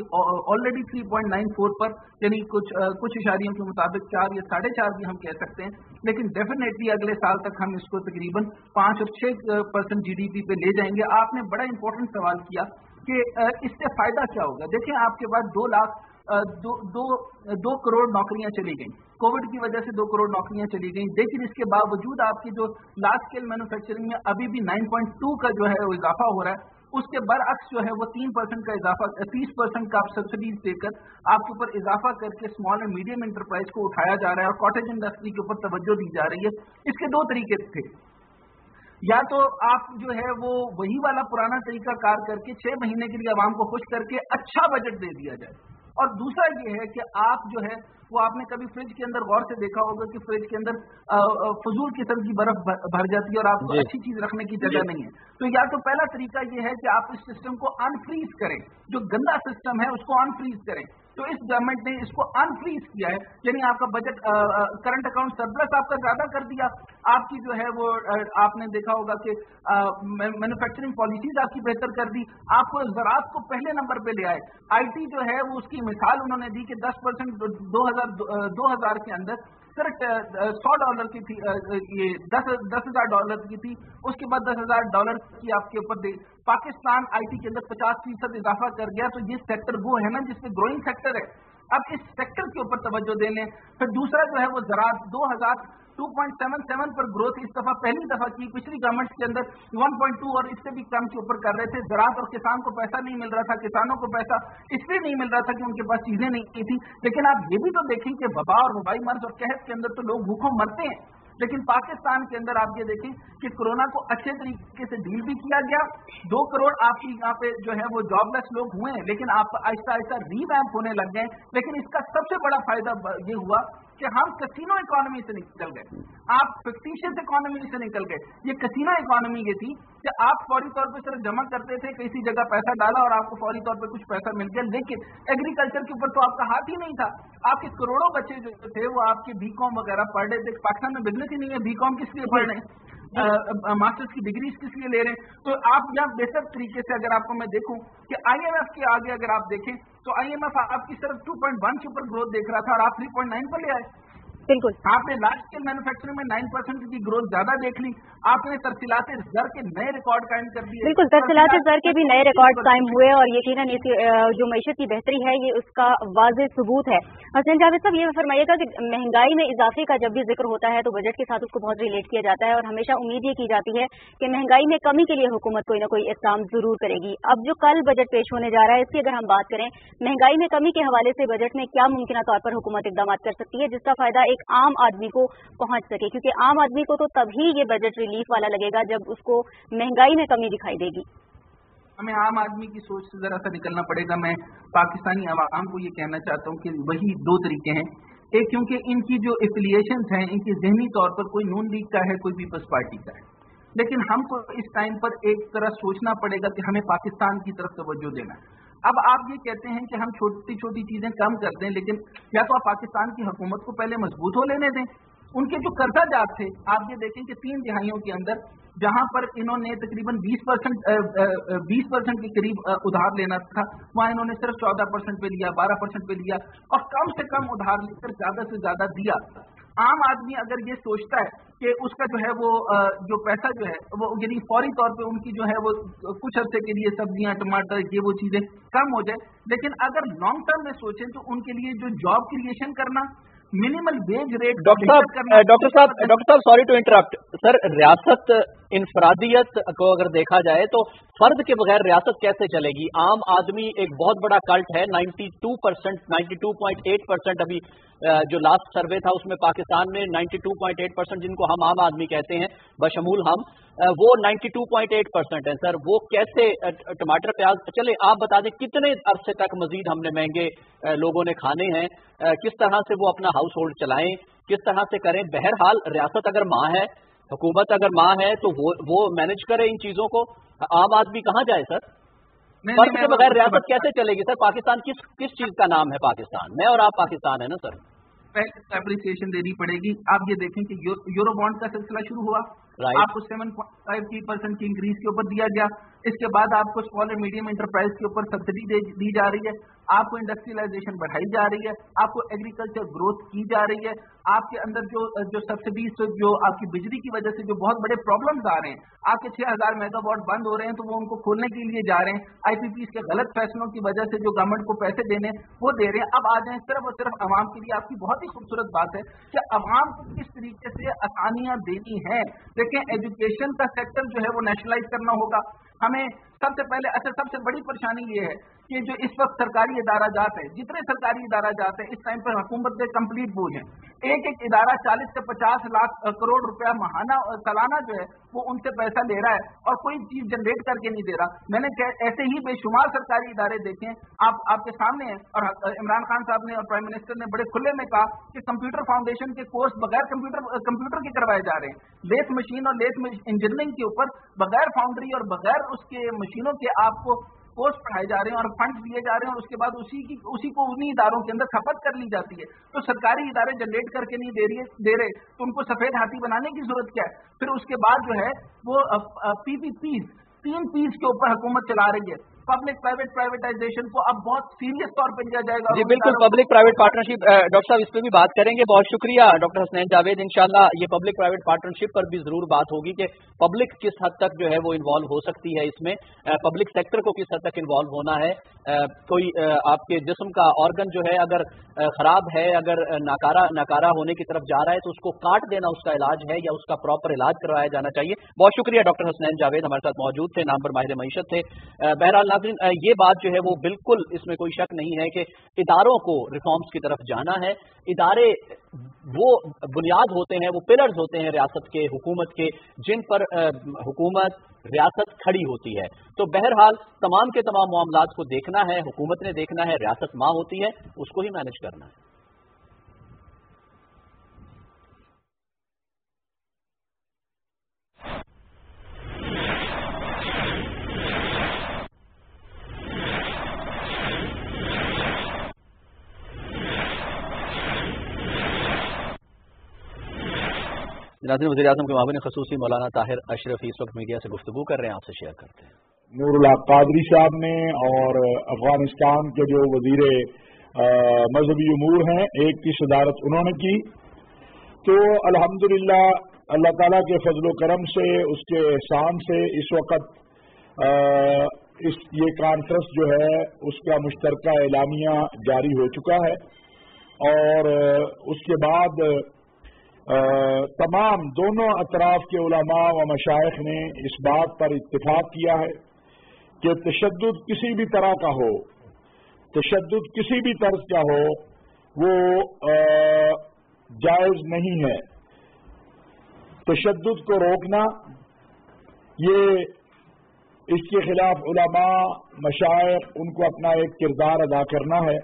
ऑलरेडी 3.94 पर, यानी कुछ इशारियों के मुताबिक 4 या 4.5 भी हम कह सकते हैं, लेकिन डेफिनेटली अगले साल तक हम इसको तकरीबन 5 और 6% GDP पे ले जाएंगे। आपने बड़ा इंपॉर्टेंट सवाल किया कि इससे फायदा क्या होगा। देखिए, आपके पास 2 करोड़ नौकरियां चली गई, कोविड की वजह से 2 करोड़ नौकरियां चली गई, लेकिन इसके बावजूद आपकी जो लार्ज स्केल मैन्युफैक्चरिंग में अभी भी 9.2 का जो है वो इजाफा हो रहा है, उसके बरअक्स जो है वो 3% का इजाफा, 30% का आप सब्सिडीज देकर आपके ऊपर इजाफा करके स्मॉल एंड मीडियम एंटरप्राइज को उठाया जा रहा है और कॉटेज इंडस्ट्री के ऊपर तवज्जो दी जा रही है। इसके 2 तरीके थे, या तो आप जो है वो वही वाला पुराना तरीका कार करके 6 महीने के लिए आवाम को खुश करके अच्छा बजट दे दिया जाए, और दूसरा ये है कि आप जो है वो, आपने कभी फ्रिज के अंदर गौर से देखा होगा कि फ्रिज के अंदर फजूल किस्म की बर्फ भर जाती है और आपको अच्छी चीज रखने की जगह नहीं है। तो या तो पहला तरीका ये है कि आप इस सिस्टम को अनफ्रीज करें, जो गंदा सिस्टम है उसको अनफ्रीज करें। तो इस गवर्नमेंट ने इसको अनफ्रीज किया है, यानी आपका बजट करंट अकाउंट सरप्लस आपका ज्यादा कर दिया, आपकी जो है वो आपने देखा होगा कि मैन्युफैक्चरिंग पॉलिसीज आपकी बेहतर कर दी, आपको ज़राअत को पहले नंबर पे ले आए। IT जो है वो उसकी मिसाल उन्होंने दी कि 10% 2000 के अंदर सिर्फ $100 की थी, ये $10,000 की थी, उसके बाद $10,000 की आपके ऊपर पाकिस्तान IT के अंदर 50% इजाफा कर गया। तो ये सेक्टर वो है ना जिसमें ग्रोइंग सेक्टर है, अब इस सेक्टर के ऊपर तवज्जो देने। फिर दूसरा जो है वो ज़राअत, 2.77 पर ग्रोथ इस दफा पहली दफा की। पिछली गवर्नमेंट के अंदर 1.2 और इससे भी कम के ऊपर कर रहे थे। ज़राअत और किसान को पैसा नहीं मिल रहा था, किसानों को पैसा इसलिए नहीं मिल रहा था कि उनके पास चीजें नहीं थी। लेकिन आप ये भी तो देखें कि वबा और वबाई मर्ज और कहत के अंदर तो लोग भूखों मरते हैं, लेकिन पाकिस्तान के अंदर आप ये देखें कि कोरोना को अच्छे तरीके से डील भी किया गया। 2 करोड़ आपकी यहाँ पे जो है वो जॉबलेस लोग हुए हैं, लेकिन आप आहिस्ता आहिस्ता रीवैम्प होने लग गए। लेकिन इसका सबसे बड़ा फायदा ये हुआ कि हम कसिनो इकोनॉमी से निकल गए, आप फिक्टिशियस इकोनॉमी से निकल गए। ये कसिनो इकोनॉमी ये थी कि आप फौरी तौर पे सिर्फ जमा करते थे, किसी जगह पैसा डाला और आपको फौरी तौर पे कुछ पैसा मिल गया। लेकिन एग्रीकल्चर के ऊपर तो आपका हाथ ही नहीं था। आपके करोड़ों बच्चे जो थे वो आपके बीकॉम वगैरह पढ़ रहे थे। पाकिस्तान में बिजनेस ही नहीं है, बीकॉम किस लिए पढ़ रहे हैं, मास्टर्स की डिग्री किस लिए ले रहे हैं। तो आप यहाँ बेहतर तरीके से अगर आपको मैं देखूं कि IMF के आगे अगर आप देखें तो IMF आपकी सिर्फ 2.1 के ऊपर ग्रोथ देख रहा था और आप 3.9 पर ले आए। बिल्कुल, आपने लार्ज स्केल मैन्युफैक्चरिंग में 9% की ग्रोथ ज्यादा देख ली। आपने तरसीलात ज़र के नए रिकॉर्ड कायम कर दिए। बिल्कुल, तरसीलात ज़र के भी नए रिकॉर्ड कायम हुए और यकीनन इस जो मईशत की बेहतरी है ये उसका वाज़ेह सबूत है। हसन जावेद साहब, ये फरमाइएगा कि महंगाई में इजाफे का जब भी जिक्र होता है तो बजट के साथ उसको बहुत रिलेट किया जाता है और हमेशा उम्मीद ये की जाती है कि महंगाई में कमी के लिए हुकूमत कोई ना कोई इक़दाम जरूर करेगी। अब जो कल बजट पेश होने जा रहा है इसकी अगर हम बात करें, महंगाई में कमी के हवाले से बजट में क्या मुमकिन तौर पर हुकूमत इक़दाम कर सकती है जिसका फायदा एक आम आदमी को पहुंच सके, क्योंकि आम आदमी को तो तभी ये बजट रिलीफ वाला लगेगा जब उसको महंगाई में कमी दिखाई देगी। हमें आम आदमी की सोच से जरा सा निकलना पड़ेगा। मैं पाकिस्तानी अवाम को ये कहना चाहता हूँ कि वही 2 तरीके हैं। एक, क्योंकि इनकी जो एफिलिएशंस हैं इनकी जहनी तौर पर कोई नून लीग का है, कोई पीपल्स पार्टी का है, लेकिन हमको इस टाइम पर एक तरह सोचना पड़ेगा कि हमें पाकिस्तान की तरफ तवज्जो देना है। अब आप ये कहते हैं कि हम छोटी छोटी चीजें कम कर दें, लेकिन या तो आप पाकिस्तान की हुकूमत को पहले मजबूत हो लेने दें। उनके जो कर्जा जात थे, आप ये देखें कि 3 दिहाइयों के अंदर जहां पर इन्होंने तकरीबन 20% के करीब उधार लेना था, वहां इन्होंने सिर्फ 14% पे लिया, 12% पे लिया और कम से कम उधार लेकर ज्यादा से ज्यादा दिया। आम आदमी अगर ये सोचता है कि उसका जो है वो जो पैसा जो है वो यानी फौरी तौर पे उनकी जो है वो कुछ हफ्ते के लिए सब्जियां, टमाटर, ये वो चीजें कम हो जाए, लेकिन अगर लॉन्ग टर्म में सोचें तो उनके लिए जो जॉब क्रिएशन करना, मिनिमल वेज रेट। डॉक्टर साहब सॉरी टू इंटरप्ट सर, रियासत इनफरादियत को अगर देखा जाए तो फर्द के बगैर रियासत कैसे चलेगी? आम आदमी एक बहुत बड़ा कल्ट है। 92.8% अभी जो लास्ट सर्वे था उसमें पाकिस्तान में 92.8% जिनको हम आम आदमी कहते हैं बशमूल हम, वो 92.8% है सर। वो कैसे टमाटर प्याज, चले आप बता दें कितने अरसे तक मजीद हमने महंगे लोगों ने खाने हैं, किस तरह से वो अपना हाउस होल्ड चलाएं, किस तरह से करें? बहरहाल रियासत अगर माँ है, हुकूमत अगर माँ है तो वो मैनेज करे इन चीजों को। आम आदमी कहाँ जाए सर? फर्द के बगैर रियासत कैसे चलेगी सर? पाकिस्तान किस चीज का नाम है? पाकिस्तान, मैं और आप पाकिस्तान है ना सर। एप्रिसिएशन देनी पड़ेगी। आप ये देखें कि यूरो बॉन्ड का सिलसिला शुरू हुआ, आपको 7.53% की इंक्रीज के ऊपर दिया गया। इसके बाद आपको स्मॉल एंड मीडियम इंटरप्राइज के ऊपर सब्सिडी दी जा रही है, आपको इंडस्ट्रियलाइजेशन बढ़ाई जा रही है, आपको एग्रीकल्चर ग्रोथ की जा रही है। आपके अंदर जो सब्सिडीज जो आपकी बिजली की वजह से जो बहुत बड़े प्रॉब्लम्स आ रहे हैं, आपके 6000 मेगावाट बंद हो रहे हैं तो वो उनको खोलने के लिए जा रहे हैं। IPPs के गलत फैसलों की वजह से जो गवर्नमेंट को पैसे देने वो दे रहे हैं। अब आ जाए सिर्फ और सिर्फ अवाम के लिए। आपकी बहुत ही खूबसूरत बात है कि अवाम को किस तरीके से आसानियां देनी है। देखें, एजुकेशन का सेक्टर जो है वो नेशनलाइज करना होगा हमें सबसे पहले। अच्छा, सबसे बड़ी परेशानी ये है कि जो इस वक्त सरकारी इदारा जात है, जितने सरकारी इदारा जाते हैं इस टाइम पर हुकूमत पे कंप्लीट बोझ है। एक एक इदारा 40 से 50 लाख करोड़ रुपया महाना सालाना जो है वो उनसे पैसा ले रहा है और कोई चीज जनरेट करके नहीं दे रहा। मैंने ऐसे ही बेशुमार सरकारी इदारे देखे, आपके सामने है। और इमरान खान साहब ने और प्राइम मिनिस्टर ने बड़े खुले में कहा कि कंप्यूटर फाउंडेशन के कोर्स बगैर कंप्यूटर के करवाए जा रहे हैं। लेथ मशीन और लेथ इंजीनियरिंग के ऊपर बगैर फाउंड्री और बगैर उसके मशीनों के आपको कोर्स पढ़ाए जा रहे हैं और फंड दिए जा रहे हैं और उसके बाद उसी को उन्हीं इदारों के अंदर खपत कर ली जाती है। तो सरकारी इदारे जनरेट करके नहीं दे रहे तो उनको सफेद हाथी बनाने की जरूरत क्या है? फिर उसके बाद जो है वो PPPs 3 P's के ऊपर हुकूमत चला रही है। पब्लिक प्राइवेट प्राइवेटाइजेशन को अब बहुत सीरियस तौर पर लिया जाएगा। जी बिल्कुल, पब्लिक प्राइवेट पार्टनरशिप डॉक्टर साहब इस पर भी बात करेंगे। बहुत शुक्रिया डॉक्टर हसनैन जावेद। इंशाल्लाह ये पब्लिक प्राइवेट पार्टनरशिप पर भी जरूर बात होगी कि पब्लिक किस हद तक जो है वो इन्वॉल्व हो सकती है इसमें, पब्लिक सेक्टर को किस हद तक इन्वॉल्व होना है। कोई आपके जिस्म का ऑर्गन जो है अगर खराब है, अगर नाकारा होने की तरफ जा रहा है तो उसको काट देना उसका इलाज है या उसका प्रॉपर इलाज करवाया जाना चाहिए। बहुत शुक्रिया डॉक्टर हसनैन जावेद हमारे साथ मौजूद थे, नाम पर माहिर मईशत थे। बहरहाल नाज़रीन, ये बात जो है वो बिल्कुल इसमें कोई शक नहीं है कि इदारों को रिफॉर्म्स की तरफ जाना है। इदारे वो बुनियाद होते हैं, वो पिलर्स होते हैं रियासत के, हुकूमत के, जिन पर हुकूमत रियासत खड़ी होती है। तो बहरहाल तमाम के तमाम मामलात को देखना है, हुकूमत ने देखना है, रियासत माँ होती है, उसको ही मैनेज करना है। नाज़रीन, वज़ीर-ए-आज़म के मामले ख़ुसूसी मौलाना ताहिर अशरफी इस वक्त मीडिया से गुफ्तगू कर रहे हैं, आपसे शेयर करते हैं। नूरुल हक कादरी साहब ने और अफगानिस्तान के जो वज़ीर मजहबी उमूर हैं, एक की सदारत उन्होंने की। तो अल्हम्दुलिल्लाह अल्लाह ताला के फजल व करम से, उसके एहसान से इस वक्त ये कॉन्फ्रेंस जो है उसका मुश्तरका एलामिया जारी हो चुका है और उसके बाद तमाम दोनों अतराफ के उलमा व मशाइख ने इस बात पर इत्तिफाक किया है कि तशद्दुद किसी भी तरह का हो, तशद्दुद किसी भी तर्ज का हो, वो जायज नहीं है। तशद्दुद को रोकना, ये इसके खिलाफ उलमा मशाइख उनको अपना एक किरदार अदा करना है।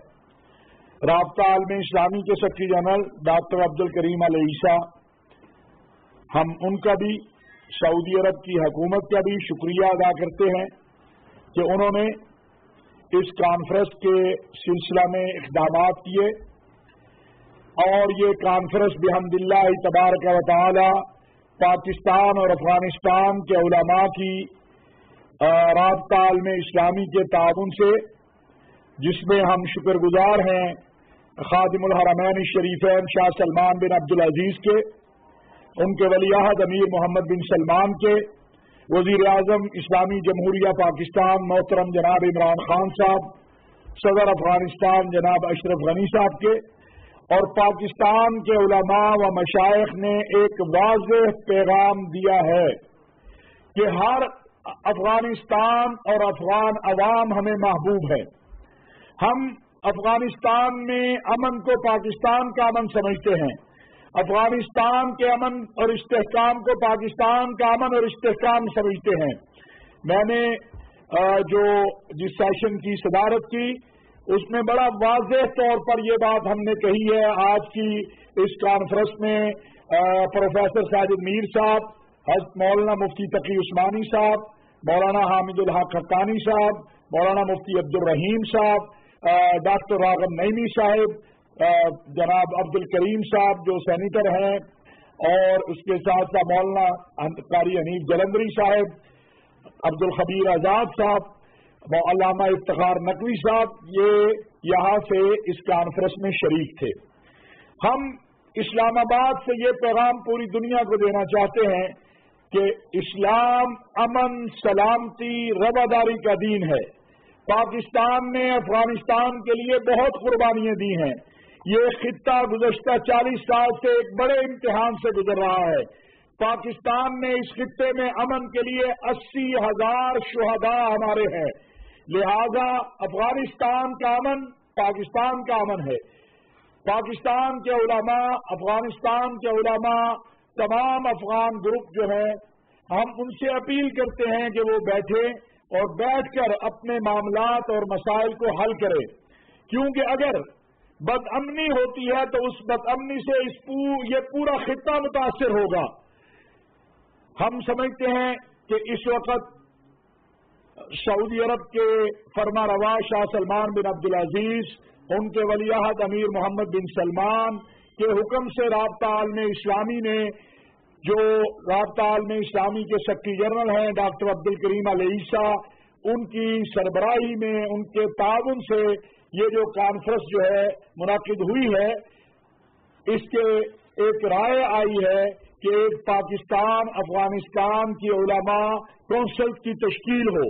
राब्ता आलम इस्लामी के secretary general doctor Abdul Karim अल ईसा, हम उनका भी, सऊदी अरब की हुकूमत का भी शुक्रिया अदा करते हैं कि उन्होंने इस कॉन्फ्रेंस के सिलसिला में इक़दामात किए और ये कॉन्फ्रेंस बिहम्दिल्लाह तबारक व तआला पाकिस्तान और अफगानिस्तान के उलमा की राब्ता आलम इस्लामी के ताउन से, जिसमें हम शुक्रगुजार हैं खादिमुल हरमैन शरीफैन शाह सलमान बिन अब्दुल अजीज के, उनके वलीअहद अमीर मोहम्मद बिन सलमान के, वजीर आजम इस्लामी जमहूरिया पाकिस्तान मोहतरम जनाब इमरान खान साहब, सदर अफगानिस्तान जनाब अशरफ गनी साहब के, और पाकिस्तान के उलमा व मशाइख ने एक वाज़ेह पैगाम दिया है कि हर अफगानिस्तान और अफगान अवाम हमें महबूब है। हम अफगानिस्तान में अमन को पाकिस्तान का अमन समझते हैं, अफगानिस्तान के अमन और इस्तेहकाम को पाकिस्तान का अमन और इस्तेहकाम समझते हैं। मैंने जो जिस सेशन की सदारत की उसमें बड़ा वाज़ेह तौर पर यह बात हमने कही है। आज की इस कॉन्फ्रेंस में प्रोफेसर साजिद मीर साहब, हज़रत मौलाना मुफ्ती तकी उस्मानी साहब, मौलाना हामिदुल हक हक्कानी साहब, मौलाना मुफ्ती अब्दुल रहीम साहब, डॉक्टर रागब नईमी साहब, जनाब अब्दुल करीम साहब जो सेनेटर हैं, और उसके साथ साथ मौलाना कारी हनीफ जलंधरी साहब, अब्दुल खबीर आजाद साहब, अल्लामा इफ्तिखार नकवी साहब, ये यहाँ से इस कॉन्फ्रेंस में शरीक थे। हम इस्लामाबाद से ये पैगाम पूरी दुनिया को देना चाहते हैं कि इस्लाम अमन, सलामती, रवादारी का दीन है। पाकिस्तान ने अफगानिस्तान के लिए बहुत कुर्बानियां दी हैं। ये खित्ता गुज़श्ता 40 साल से एक बड़े इम्तिहान से गुजर रहा है। पाकिस्तान ने इस खित्ते में अमन के लिए 80,000 शुहदा हमारे हैं। लिहाजा अफगानिस्तान का अमन पाकिस्तान का अमन है। पाकिस्तान के उलमा, अफगानिस्तान के उलमा, तमाम अफगान ग्रुप जो है, हम उनसे अपील करते हैं कि वो बैठे और बैठकर अपने मामलात और मसाइल को हल करें, क्योंकि अगर बदअमनी होती है तो उस बदअमनी से ये पूरा खित्ता मुतासिर होगा। हम समझते हैं कि इस वक्त सऊदी अरब के फरमा रवा शाह सलमान बिन अब्दुल अजीज, उनके वलीअहद अमीर मोहम्मद बिन सलमान के हुक्म से राब्ता आलम इस्लामी ने, जो राब्ता आलम इस्लामी के सेक्रेटरी जनरल हैं डॉक्टर अब्दुल करीम अल ईसा, उनकी सरबराही में, उनके ताउन से ये जो कॉन्फ्रेंस जो है मुनाकिद हुई है, इसके एक राय आई है कि एक पाकिस्तान अफगानिस्तान की उलमा कौंसिल की तश्कील हो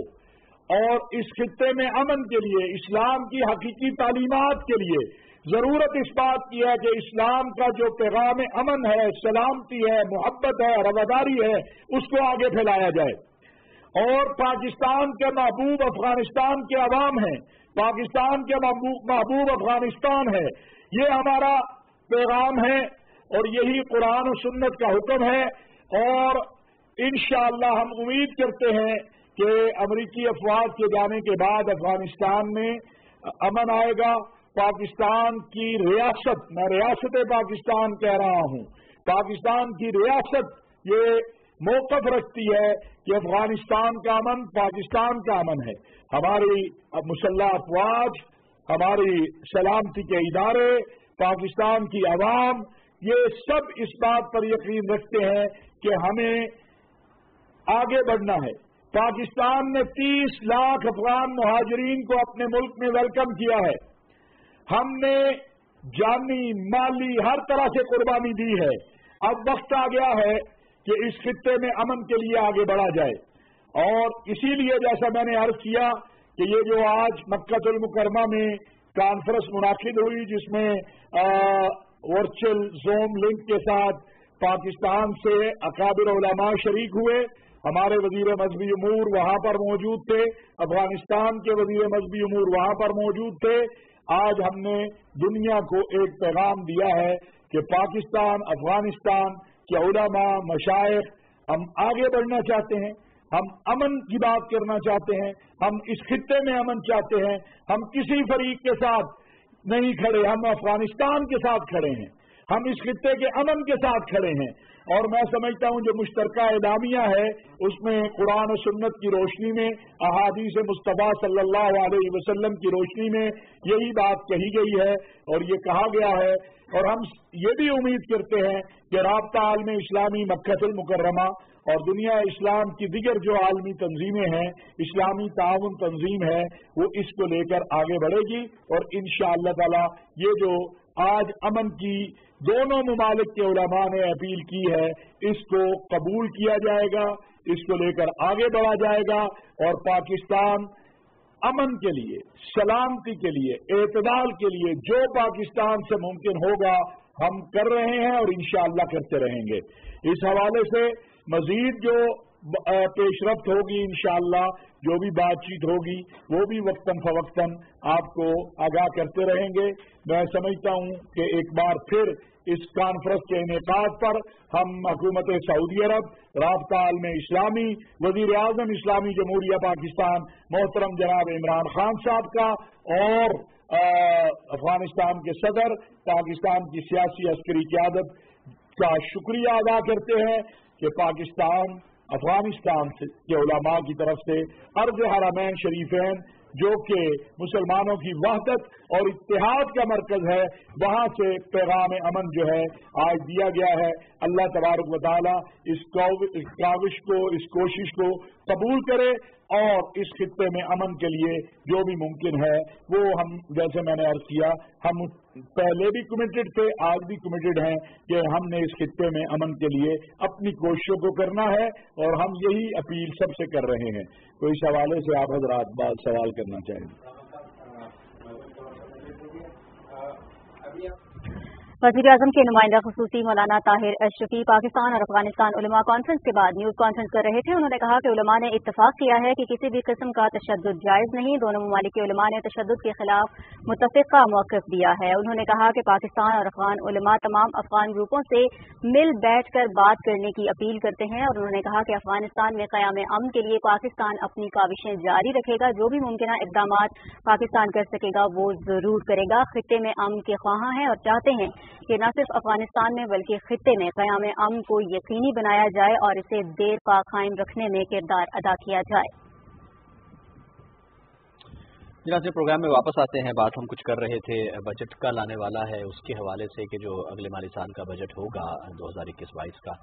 और इस खित्ते में अमन के लिए, इस्लाम की हकीकी तालीमात के लिए जरूरत इस बात की है कि इस्लाम का जो पैगाम अमन है, सलामती है, मोहब्बत है, रवादारी है, उसको आगे फैलाया जाए। और पाकिस्तान के महबूब अफगानिस्तान के अवाम हैं, पाकिस्तान के महबूब अफगानिस्तान है, ये हमारा पैगाम है और यही कुरान और सुन्नत का हुक्म है। और इंशाअल्लाह हम उम्मीद करते हैं कि अमरीकी अफवाज के जाने के बाद अफगानिस्तान में अमन आएगा। पाकिस्तान की रियासत, मैं रियासत पाकिस्तान कह रहा हूं, पाकिस्तान की रियासत ये मौक़िफ़ रखती है कि अफगानिस्तान का अमन पाकिस्तान का अमन है। हमारी मुसल्लह अफवाज, हमारी सलामती के इदारे, पाकिस्तान की आवाम, ये सब इस बात पर यकीन रखते हैं कि हमें आगे बढ़ना है। पाकिस्तान ने 30 लाख अफगान मुहाजिरीन को अपने मुल्क में वेलकम किया है। हमने जानी, माली, हर तरह से कुर्बानी दी है। अब वक्त आ गया है कि इस खित्ते में अमन के लिए आगे बढ़ा जाए। और इसीलिए जैसा मैंने अर्ज किया कि ये जो आज मक्कातुल मुकर्रमा में कॉन्फ्रेंस मुनाकिद हुई, जिसमें वर्चुअल ज़ूम लिंक के साथ पाकिस्तान से अकाबिर उलमा शरीक हुए, हमारे वजीर मजहबी उमूर वहां पर मौजूद थे, अफगानिस्तान के वजीर मजहबी उमूर वहां पर मौजूद थे। आज हमने दुनिया को एक पैगाम दिया है कि पाकिस्तान, अफगानिस्तान के उलमा, मशाइख, हम आगे बढ़ना चाहते हैं, हम अमन की बात करना चाहते हैं, हम इस खित्ते में अमन चाहते हैं। हम किसी फरीक के साथ नहीं खड़े, हम अफगानिस्तान के साथ खड़े हैं, हम इस खित्ते के अमन के साथ खड़े हैं। और मैं समझता हूं जो मुश्तरका एलामिया है उसमें कुरान और सुन्नत की रोशनी में, अहादीस मुस्तफा सल्लल्लाहु अलैहि वसल्लम की रोशनी में यही बात कही गई है और ये कहा गया है। और हम ये भी उम्मीद करते हैं कि राब्ता आलम इस्लामी मक्कातुल मुकर्रमा और दुनिया इस्लाम की दिगर जो आलमी तंजीमें हैं, इस्लामी ताउन तंजीम है, वो इसको लेकर आगे बढ़ेगी। और इंशाअल्लाह ताला ये जो आज अमन की दोनों मुमालिक के उलमा ने अपील की है, इसको कबूल किया जाएगा, इसको लेकर आगे बढ़ा जाएगा। और पाकिस्तान अमन के लिए, सलामती के लिए, एतदाल के लिए जो पाकिस्तान से मुमकिन होगा हम कर रहे हैं और इंशाअल्लाह करते रहेंगे। इस हवाले से मजीद जो पेशरफ्त होगी, इंशाअल्लाह जो भी बातचीत होगी वो भी वक्तन फवक्तन आपको आगाह करते रहेंगे। मैं समझता हूं कि एक बार फिर इस कॉन्फ्रेंस के इनेकाद पर हम हुकूमत सऊदी अरब, राब्ता आलम इस्लामी, वजीर आजम इस्लामी जमहूरिया पाकिस्तान मोहतरम जनाब इमरान खान साहब का और अफगानिस्तान के सदर, पाकिस्तान की सियासी अस्करी क़यादत का शुक्रिया अदा करते हैं कि पाकिस्तान अफगानिस्तान के उलमा की तरफ से अर्ज हरमैन शरीफैन, जो कि मुसलमानों की वहदत और इत्तेहाद का मरकज है, वहां से पैगाम अमन जो है आज दिया गया है। अल्लाह तबारक व तआला इस काविश को, इस कोशिश को कबूल करे और इस खित्ते में अमन के लिए जो भी मुमकिन है वो हम, जैसे मैंने अर्ज किया, हम पहले भी कमिटेड थे, आज भी कमिटेड हैं कि हमने इस खित्ते में अमन के लिए अपनी कोशिशों को करना है और हम यही अपील सबसे कर रहे हैं। तो इस हवाले से आप हजरात बात सवाल करना चाहेंगे। वज़ीर आज़म के नुमाइंदा खुसूसी मौलाना ताहिर अशरफी पाकिस्तान और अफगानिस्तान उलमा कॉन्फ्रेंस के बाद न्यूज़ कॉन्फ्रेंस कर रहे थे। उन्होंने कहा कि उलमा ने इत्तफाक किया है कि किसी भी किस्म का तशद्दुद जायज़ नहीं। दोनों ममालिक के उलमा ने तशद्दुद के खिलाफ मुत्तफ़िक़ा मौक़िफ़ दिया है। उन्होंने कहा कि पाकिस्तान और अफगान उलमा तमाम अफगान ग्रुपों से मिल बैठ कर बात करने की अपील करते हैं। और उन्होंने कहा कि अफगानिस्तान में क़याम अमन के लिए पाकिस्तान अपनी काविशें जारी रखेगा, जो भी मुमकिन इक़दामात पाकिस्तान कर सकेगा वो ज़रूर करेगा। खित्ते में अमन के ख्वाहां हैं और चाहते हैं कि न सिर्फ अफगानिस्तान में बल्कि खित्ते में क़याम अमन को यकीनी बनाया जाए और इसे देर पा कायम रखने में किरदार अदा किया जाए। जनाब प्रोग्राम में वापस आते हैं। बात हम कुछ कर रहे थे बजट कल आने वाला है उसके हवाले से कि जो अगले माली साल का बजट होगा 2021-22 का,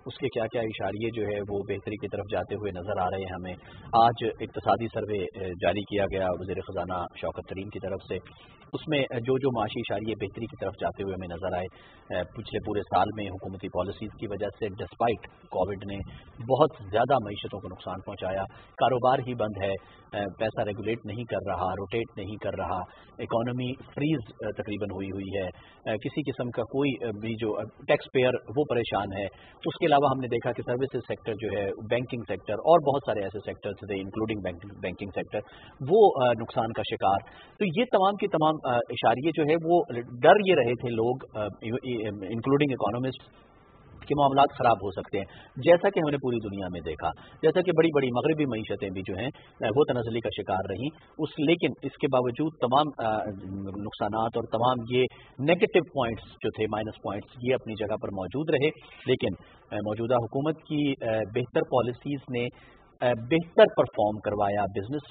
उसके क्या क्या इशारे जो है वो बेहतरी की तरफ जाते हुए नज़र आ रहे हैं हमें। आज इक्तिसादी सर्वे जारी किया गया वज़ीर ख़ज़ाना शौकत तरीन की तरफ से, उसमें जो जो माशी इशारे बेहतरी की तरफ जाते हुए हमें नज़र आए। पिछले पूरे साल में हुकूमती पॉलिसीज़ की वजह से डिस्पाइट कोविड ने बहुत ज़्यादा मईशतों को नुकसान पहुँचाया, कारोबार ही बंद है, पैसा रेगुलेट नहीं कर रहा, रोटेट नहीं कर रहा, इकॉनमी फ्रीज तकरीबन हुई है, किसी किस्म का कोई भी जो टैक्स पेयर वो परेशान है। उसके अलावा हमने देखा कि सर्विसेज सेक्टर जो है, बैंकिंग सेक्टर और बहुत सारे ऐसे सेक्टर्स थे इंक्लूडिंग बैंकिंग सेक्टर, वो नुकसान का शिकार। तो ये तमाम की तमाम इशारे जो है वो डर ये रहे थे लोग इंक्लूडिंग इकोनॉमिस्ट कि मामलात ख़राब हो सकते हैं, जैसा कि हमने पूरी दुनिया में देखा, जैसा कि बड़ी बड़ी मगरबी मईशतें भी जो हैं वो तनज़्ज़ुली का शिकार रहीं। लेकिन इसके बावजूद तमाम नुकसानात और तमाम ये नेगेटिव पॉइंट्स जो थे, माइनस पॉइंट्स, ये अपनी जगह पर मौजूद रहे। लेकिन मौजूदा हुकूमत की बेहतर पॉलिसीज़ ने बेहतर परफॉर्म करवाया। बिजनेस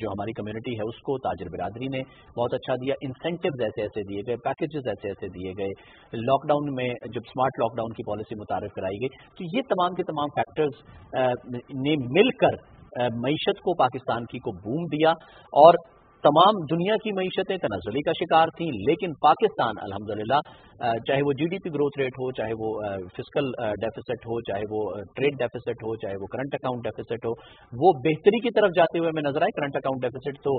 जो हमारी कम्युनिटी है उसको, ताजिर बिरादरी ने बहुत अच्छा दिया, इंसेंटिव्स ऐसे ऐसे दिए गए, पैकेजेस ऐसे ऐसे दिए गए, लॉकडाउन में जब स्मार्ट लॉकडाउन की पॉलिसी मुतारिफ कराई गई, तो ये तमाम के तमाम फैक्टर्स ने मिलकर मईशत को, पाकिस्तान की को बूम दिया और तमाम दुनिया की मईशतें तनज़्ज़ुली का शिकार थीं। लेकिन पाकिस्तान अल्हम्दुलिल्लाह, चाहे वो जीडीपी ग्रोथ रेट हो, चाहे वो फिस्कल डेफिसिट हो, चाहे वो ट्रेड डेफिसिट हो, चाहे वो करंट अकाउंट डेफिसिट हो, वो बेहतरी की तरफ जाते हुए हमें नजर आए। करंट अकाउंट डेफिसिट तो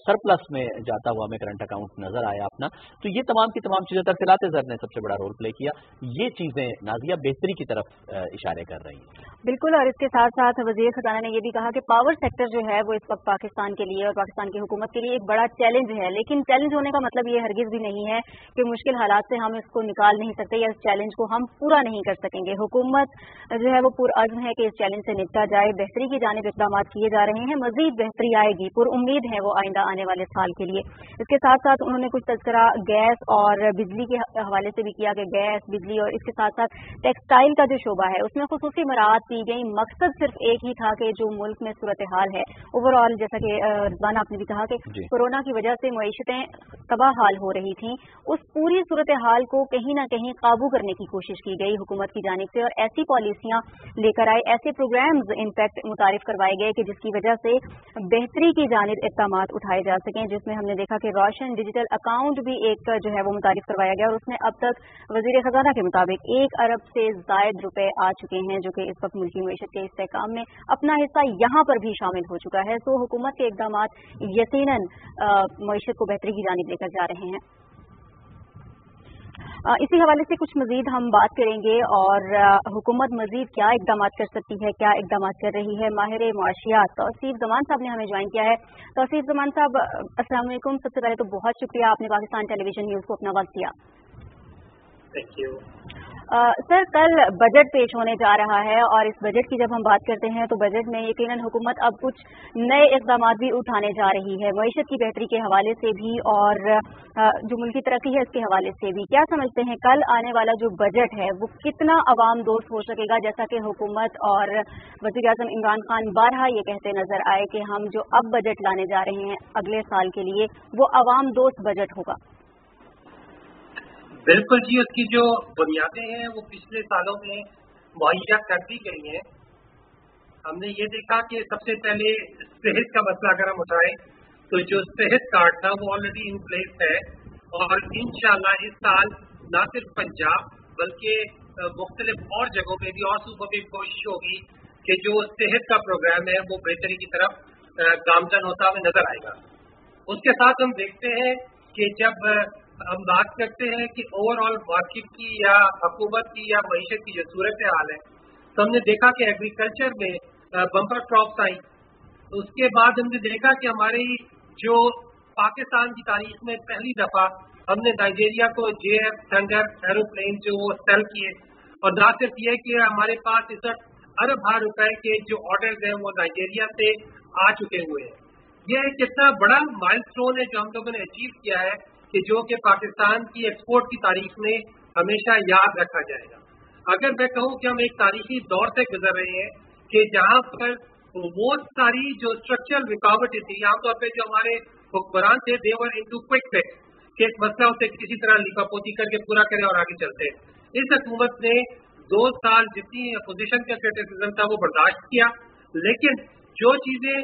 सरप्लस में जाता हुआ हमें करंट अकाउंट नजर आया अपना। तो ये तमाम की तमाम चीज़ें, तरसीलात ज़र ने सबसे बड़ा रोल प्ले किया। ये चीज़ें नाज़िया बेहतरी की तरफ इशारे कर रही हैं। बिल्कुल, और इसके साथ साथ वज़ीर ख़ज़ाना ने यह भी कहा कि पावर सेक्टर जो है वो इस वक्त पाकिस्तान के लिए और पाकिस्तान की हुकूमत के लिए एक बड़ा चैलेंज है। लेकिन चैलेंज होने का मतलब ये हरगिज़ भी नहीं है कि मुश्किल हालात से हम इसको निकाल नहीं सकते या इस चैलेंज को हम पूरा नहीं कर सकेंगे। हुकूमत जो है वो पुरअज़्म है कि इस चैलेंज से निपटा जाए। बेहतरी की जानिब इक़दाम किए जा रहे हैं, मज़ीद बेहतरी आएगी, पुरुम्मीद है वो आइंदा आने वाले साल के लिए। इसके साथ साथ उन्होंने कुछ तज़किरा गैस और बिजली के हवाले से भी किया कि गैस, बिजली और इसके साथ साथ टेक्सटाइल का जो शोबा है उसमें खुसूसी मराहत की गई। मकसद सिर्फ एक ही था कि जो मुल्क में सूरत हाल है ओवरऑल, जैसा कि रिजवान आपने भी कहा कि कोरोना की वजह से मईशतें तबाह हाल हो रही थी, उस पूरी सूरत हाल को कहीं ना कहीं काबू करने की कोशिश की गई हुकूमत की जानिब से और ऐसी पॉलिसियां लेकर आए, ऐसे प्रोग्राम्स इनफैक्ट मुतारिफ करवाए गए कि जिसकी वजह से बेहतरी की जानिब इक़दामात उठाए जा सकें। जिसमें हमने देखा कि रोशन डिजिटल अकाउंट भी एक जो है वो मुतारिफ करवाया गया और उसमें अब तक वज़ीर ख़ज़ाना के मुताबिक 1 अरब से ज़ायद रुपए आ चुके हैं, जो कि इस वक्त मुल्की मईशत के इस्तेहकाम में अपना हिस्सा यहाँ पर भी शामिल हो चुका है। तो हुकूमत के इक़दामात यकीनन मईशत को बेहतरी की जानिब लेकर जा रहे हैं। इसी हवाले से कुछ मजीद हम बात करेंगे और हुकूमत मजीद क्या इक़दाम कर सकती है, क्या इक़दाम कर रही है। माहिर मुआशियात तौसीफ ज़मान साहब ने हमें ज्वाइन किया है। तौसीफ ज़मान साहब, अस्सलाम वालेकुम। सबसे पहले तो बहुत शुक्रिया, आपने पाकिस्तान टेलीविजन न्यूज़ को अपना वक्त दिया। Thank you. सर, कल बजट पेश होने जा रहा है और इस बजट की जब हम बात करते हैं तो बजट में यकीनन हुकूमत अब कुछ नए इक़दाम भी उठाने जा रही है, मईशत की बेहतरी के हवाले से भी और जो मुल्की तरक्की है इसके हवाले से भी। क्या समझते हैं कल आने वाला जो बजट है वो कितना अवाम दोस्त हो सकेगा, जैसा कि हुकूमत और वज़ीर आज़म इमरान खान बारहा ये कहते नजर आए कि हम जो अब बजट लाने जा रहे हैं अगले साल के लिए वो अवाम दोस्त बजट होगा? बिल्कुल जी, उसकी जो बुनियादें हैं वो पिछले सालों में मुहैया कर दी गई हैं। हमने ये देखा कि सबसे पहले सेहत का मसला अगर हम उठाएं तो जो सेहत कार्ड था वो ऑलरेडी इन प्लेस है और इंशाल्लाह इस साल न सिर्फ पंजाब बल्कि मुख्तलिफ और जगहों पे भी और सूबों में कोशिश होगी कि जो सेहत का प्रोग्राम है वो बेहतरी की तरफ गामजन होता हुआ नजर आएगा। उसके साथ हम देखते हैं कि जब हम बात करते हैं कि ओवरऑल मार्केट की या हुकूमत की या मईशत की जो सूरत हाल है, तो हमने देखा कि एग्रीकल्चर में बम्पर क्रॉप्स आई। तो उसके बाद हमने देखा कि हमारी जो पाकिस्तान की तारीख में पहली दफा हमने नाइजीरिया को JF थंडर एरोप्लेन जो वो सेल किए और ना सिर्फ ये कि हमारे पास 61 अरब रुपए के जो ऑर्डर्स हैं वो नाइजीरिया से आ चुके हुए हैं। यह एक कितना बड़ा माइलस्टोन है जो हम लोगों ने अचीव किया है कि जो कि पाकिस्तान की एक्सपोर्ट की तारीख में हमेशा याद रखा जाएगा। अगर मैं कहूं कि हम एक तारीखी दौर से गुजर रहे हैं कि जहां पर वो सारी जो स्ट्रक्चरल रुकावटें थी, आमतौर पर जो हमारे हुक्मरान थे देवर इनटू क्विक फिक्स कि एक मसला उसे किसी तरह लिपापोती करके पूरा करें और आगे चलते हैं। इस हुकूमत ने 2 साल जितनी अपोजिशन का क्रिटिसिज्म था वो बर्दाश्त किया, लेकिन जो चीजें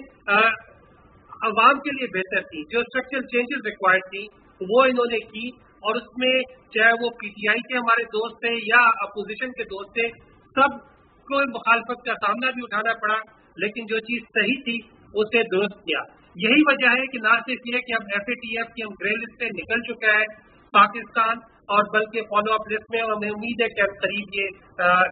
अवाम के लिए बेहतर थी, जो स्ट्रक्चरल चेंजेस रिक्वायर्ड थी, वो इन्होंने की। और उसमें चाहे वो पीटीआई के हमारे दोस्त थे या अपोजिशन के दोस्त थे, सबको मुखालफत का सामना भी उठाना पड़ा, लेकिन जो चीज सही थी उसे दुरुस्त किया। यही वजह है कि ना सिर्फ ये कि अब FATF की हम ग्रे लिस्ट से निकल चुका है पाकिस्तान, और बल्कि फॉलो अप लिस्ट में, और हमें उम्मीद है कि हम करीब ये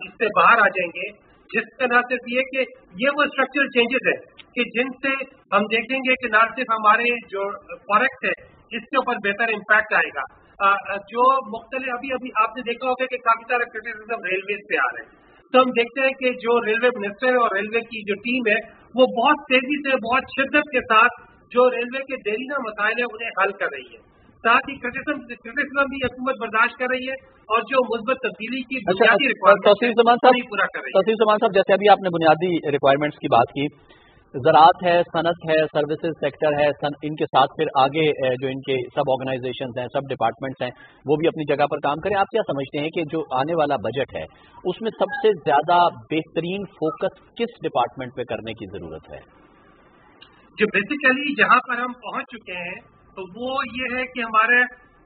इससे बाहर आ जाएंगे, जिसका ना सिर्फ ये कि ये वो स्ट्रक्चरल चेंजेस है कि जिनसे हम देखेंगे कि ना सिर्फ हमारे जो फॉरेक्स है इसके ऊपर बेहतर इम्पैक्ट आएगा। जो मुख्तलिफ अभी आपने देखा होगा कि काफी सारा क्रिटिसिज्म रेलवेज पे आ रहा है, तो हम देखते हैं कि जो रेलवे मिनिस्टर और रेलवे की जो टीम है वो बहुत तेजी से, बहुत शिद्दत के साथ जो रेलवे के देरीना मसाइल है उन्हें हल कर रही है। साथ ही क्रिटिसिज्म भी हुकूमत बर्दाश्त कर रही है, और जो मुस्बत तब्दीली की बुनियादी तौसीफ ज़मान साहब, जैसे अभी आपने बुनियादी रिक्वायरमेंट्स की बात की, ज़राअत है, सनत है, सर्विसेज सेक्टर है, इनके साथ फिर आगे जो इनके सब ऑर्गेनाइजेशंस हैं, सब डिपार्टमेंट्स हैं, वो भी अपनी जगह पर काम करें। आप क्या समझते हैं कि जो आने वाला बजट है उसमें सबसे ज्यादा बेहतरीन फोकस किस डिपार्टमेंट पे करने की जरूरत है? जो बेसिकली जहां पर हम पहुंच चुके हैं तो वो ये है कि हमारे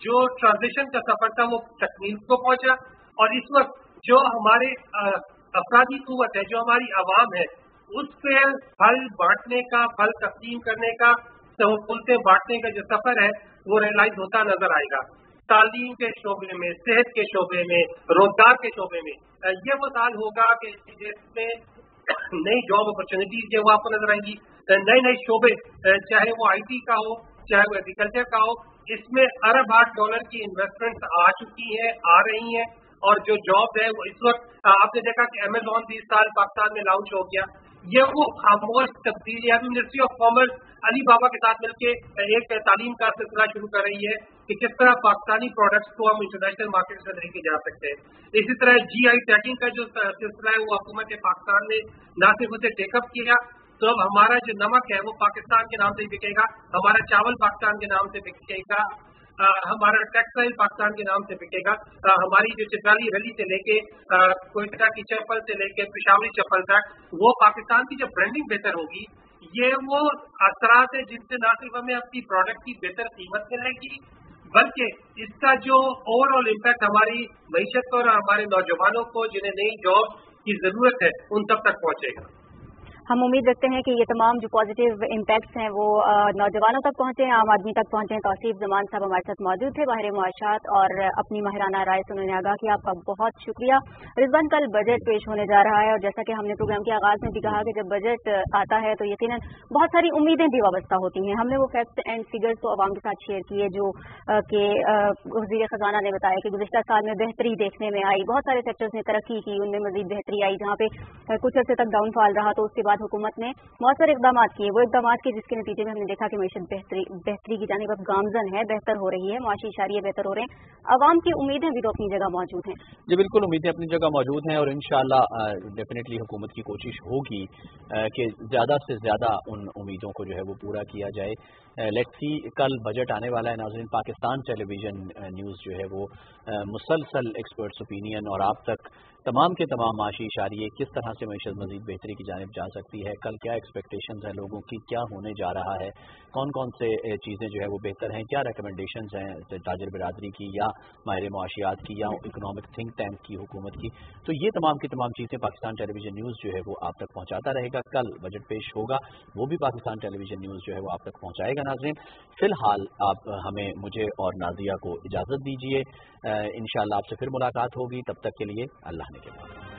जो ट्रांजिशन का सफर था वो तकमील को पहुंचा, और इस वक्त जो हमारे अफरादी कुव्वत है, जो हमारी आवाम है, उस पे फल बांटने का, फल तकसीम करने का, सहूलतें बांटने का जो सफर है वो रियलाइज होता नजर आएगा। तालीम के शोबे में, सेहत के शोबे में, रोजगार के शोबे में ये वो साल होगा कि जिसमें नई जॉब अपॉर्चुनिटीज जो वो आपको नजर आएंगी, नए नए शोबे, चाहे वो IT का हो, चाहे वो एग्रीकल्चर का हो, इसमें $अरब की इन्वेस्टमेंट आ चुकी है, आ रही है। और जो जॉब है वो इस वक्त आपने देखा कि अमेजॉन भी इस साल पाकिस्तान में लॉन्च हो गया। ये वो खामोश तब्दीली है। मिनिस्ट्री ऑफ कॉमर्स अली बाबा के साथ मिलकर एक तालीम का सिलसिला शुरू कर रही है कि किस तरह पाकिस्तानी प्रोडक्ट्स को हम इंटरनेशनल मार्केट में लेके जा सकते हैं। इसी तरह GI टैगिंग का जो सिलसिला है वो हुकूमत पाकिस्तान ने न सिर्फ उसे टेकअप किया, तो अब हमारा जो नमक है वो पाकिस्तान के नाम से बिकेगा, हमारा चावल पाकिस्तान के नाम से बिकेगा, हमारा टेक्सटाइल पाकिस्तान के नाम से बिकेगा, हमारी जो चित्राली वैली से लेके कोयटा की चप्पल से लेके पेशावरी चप्पल तक वो पाकिस्तान की जो ब्रांडिंग बेहतर होगी, ये वो असरात है जिनसे न सिर्फ हमें अपनी प्रोडक्ट की बेहतर कीमत मिलेगी, बल्कि इसका जो ओवरऑल इम्पैक्ट हमारी मईशत और हमारे नौजवानों को जिन्हें नई जॉब की जरूरत है उन तक पहुंचेगा। हम उम्मीद रखते हैं कि ये तमाम जो पॉजिटिव इम्पैक्ट्स हैं वो नौजवानों तक पहुंचे, आम आदमी तक पहुंचे। तौसीफ ज़मान साहब हमारे साथ मौजूद थे, बाहर मुआशात, और अपनी माहिराना राय से उन्होंने आगाह किया। आपका बहुत शुक्रिया। रिजवान, कल बजट पेश होने जा रहा है, और जैसा कि हमने प्रोग्राम के आगाज में भी कहा कि जब बजट आता है तो यकीनन बहुत सारी उम्मीदें भी वाबस्ता होती हैं। हमने वो फैक्ट्स एंड फिगर्स तो आवाम के साथ शेयर किए जो कि वज़ीर ख़जाना ने बताया कि गुज़िश्ता साल में बेहतरी देखने में आई, बहुत सारे सेक्टर्स ने तरक्की की, उनमें मजीद बेहतरी आई। जहाँ पे कुछ अर्से तक डाउनफॉल रहा तो उसके बाद हुकूमत ने मौसर इकदाम किए, वो इकदाम किए जिसके नतीजे में हमने देखा कि मईशत बेहतरी की जानिब अब गामजन है, बेहतर हो रही है, माशी इशारिये बेहतर हो रहे हैं। अवाम की उम्मीदें भी तो अपनी जगह मौजूद हैं। जी बिल्कुल, उम्मीदें अपनी जगह मौजूद हैं, और इंशाअल्लाह डेफिनेटली हुकूमत की कोशिश होगी कि ज़्यादा से ज़्यादा उन उम्मीदों को जो है वो पूरा किया जाए। लेट्स सी, कल बजट आने वाला है नाज़रीन। पाकिस्तान टेलीविज़न न्यूज़ जो है वो मुसलसल एक्सपर्ट्स ओपिनियन और आप तक तमाम के तमाम माशी इशारिये किस तरह से मईशत मज़ीद बेहतरी की जानिब जा सकती है, कल क्या एक्सपेक्टेशंस हैं लोगों की, क्या होने जा रहा है, कौन कौन से चीज़ें जो है वो बेहतर हैं, क्या रिकमेंडेशंस हैं ताजिर बिरादरी की या माहिर मुआशियात की या इकोनॉमिक थिंक टैंक की, हुकूमत की। तो ये तमाम की तमाम चीज़ें पाकिस्तान टेलीविज़न न्यूज़ जो है वो आप तक पहुँचाता रहेगा। कल बजट पेश होगा, वो भी पाकिस्तान टेलीविज़न न्यूज़ जो है वो आप तक पहुँचाएगा। नाज़रीन, फ़िलहाल आप हमें, मुझे और नाज़िया को इजाज़त दीजिए। इंशाअल्लाह आपसे फिर मुलाकात होगी, तब तक के लिए अल्लाह ने के बाद।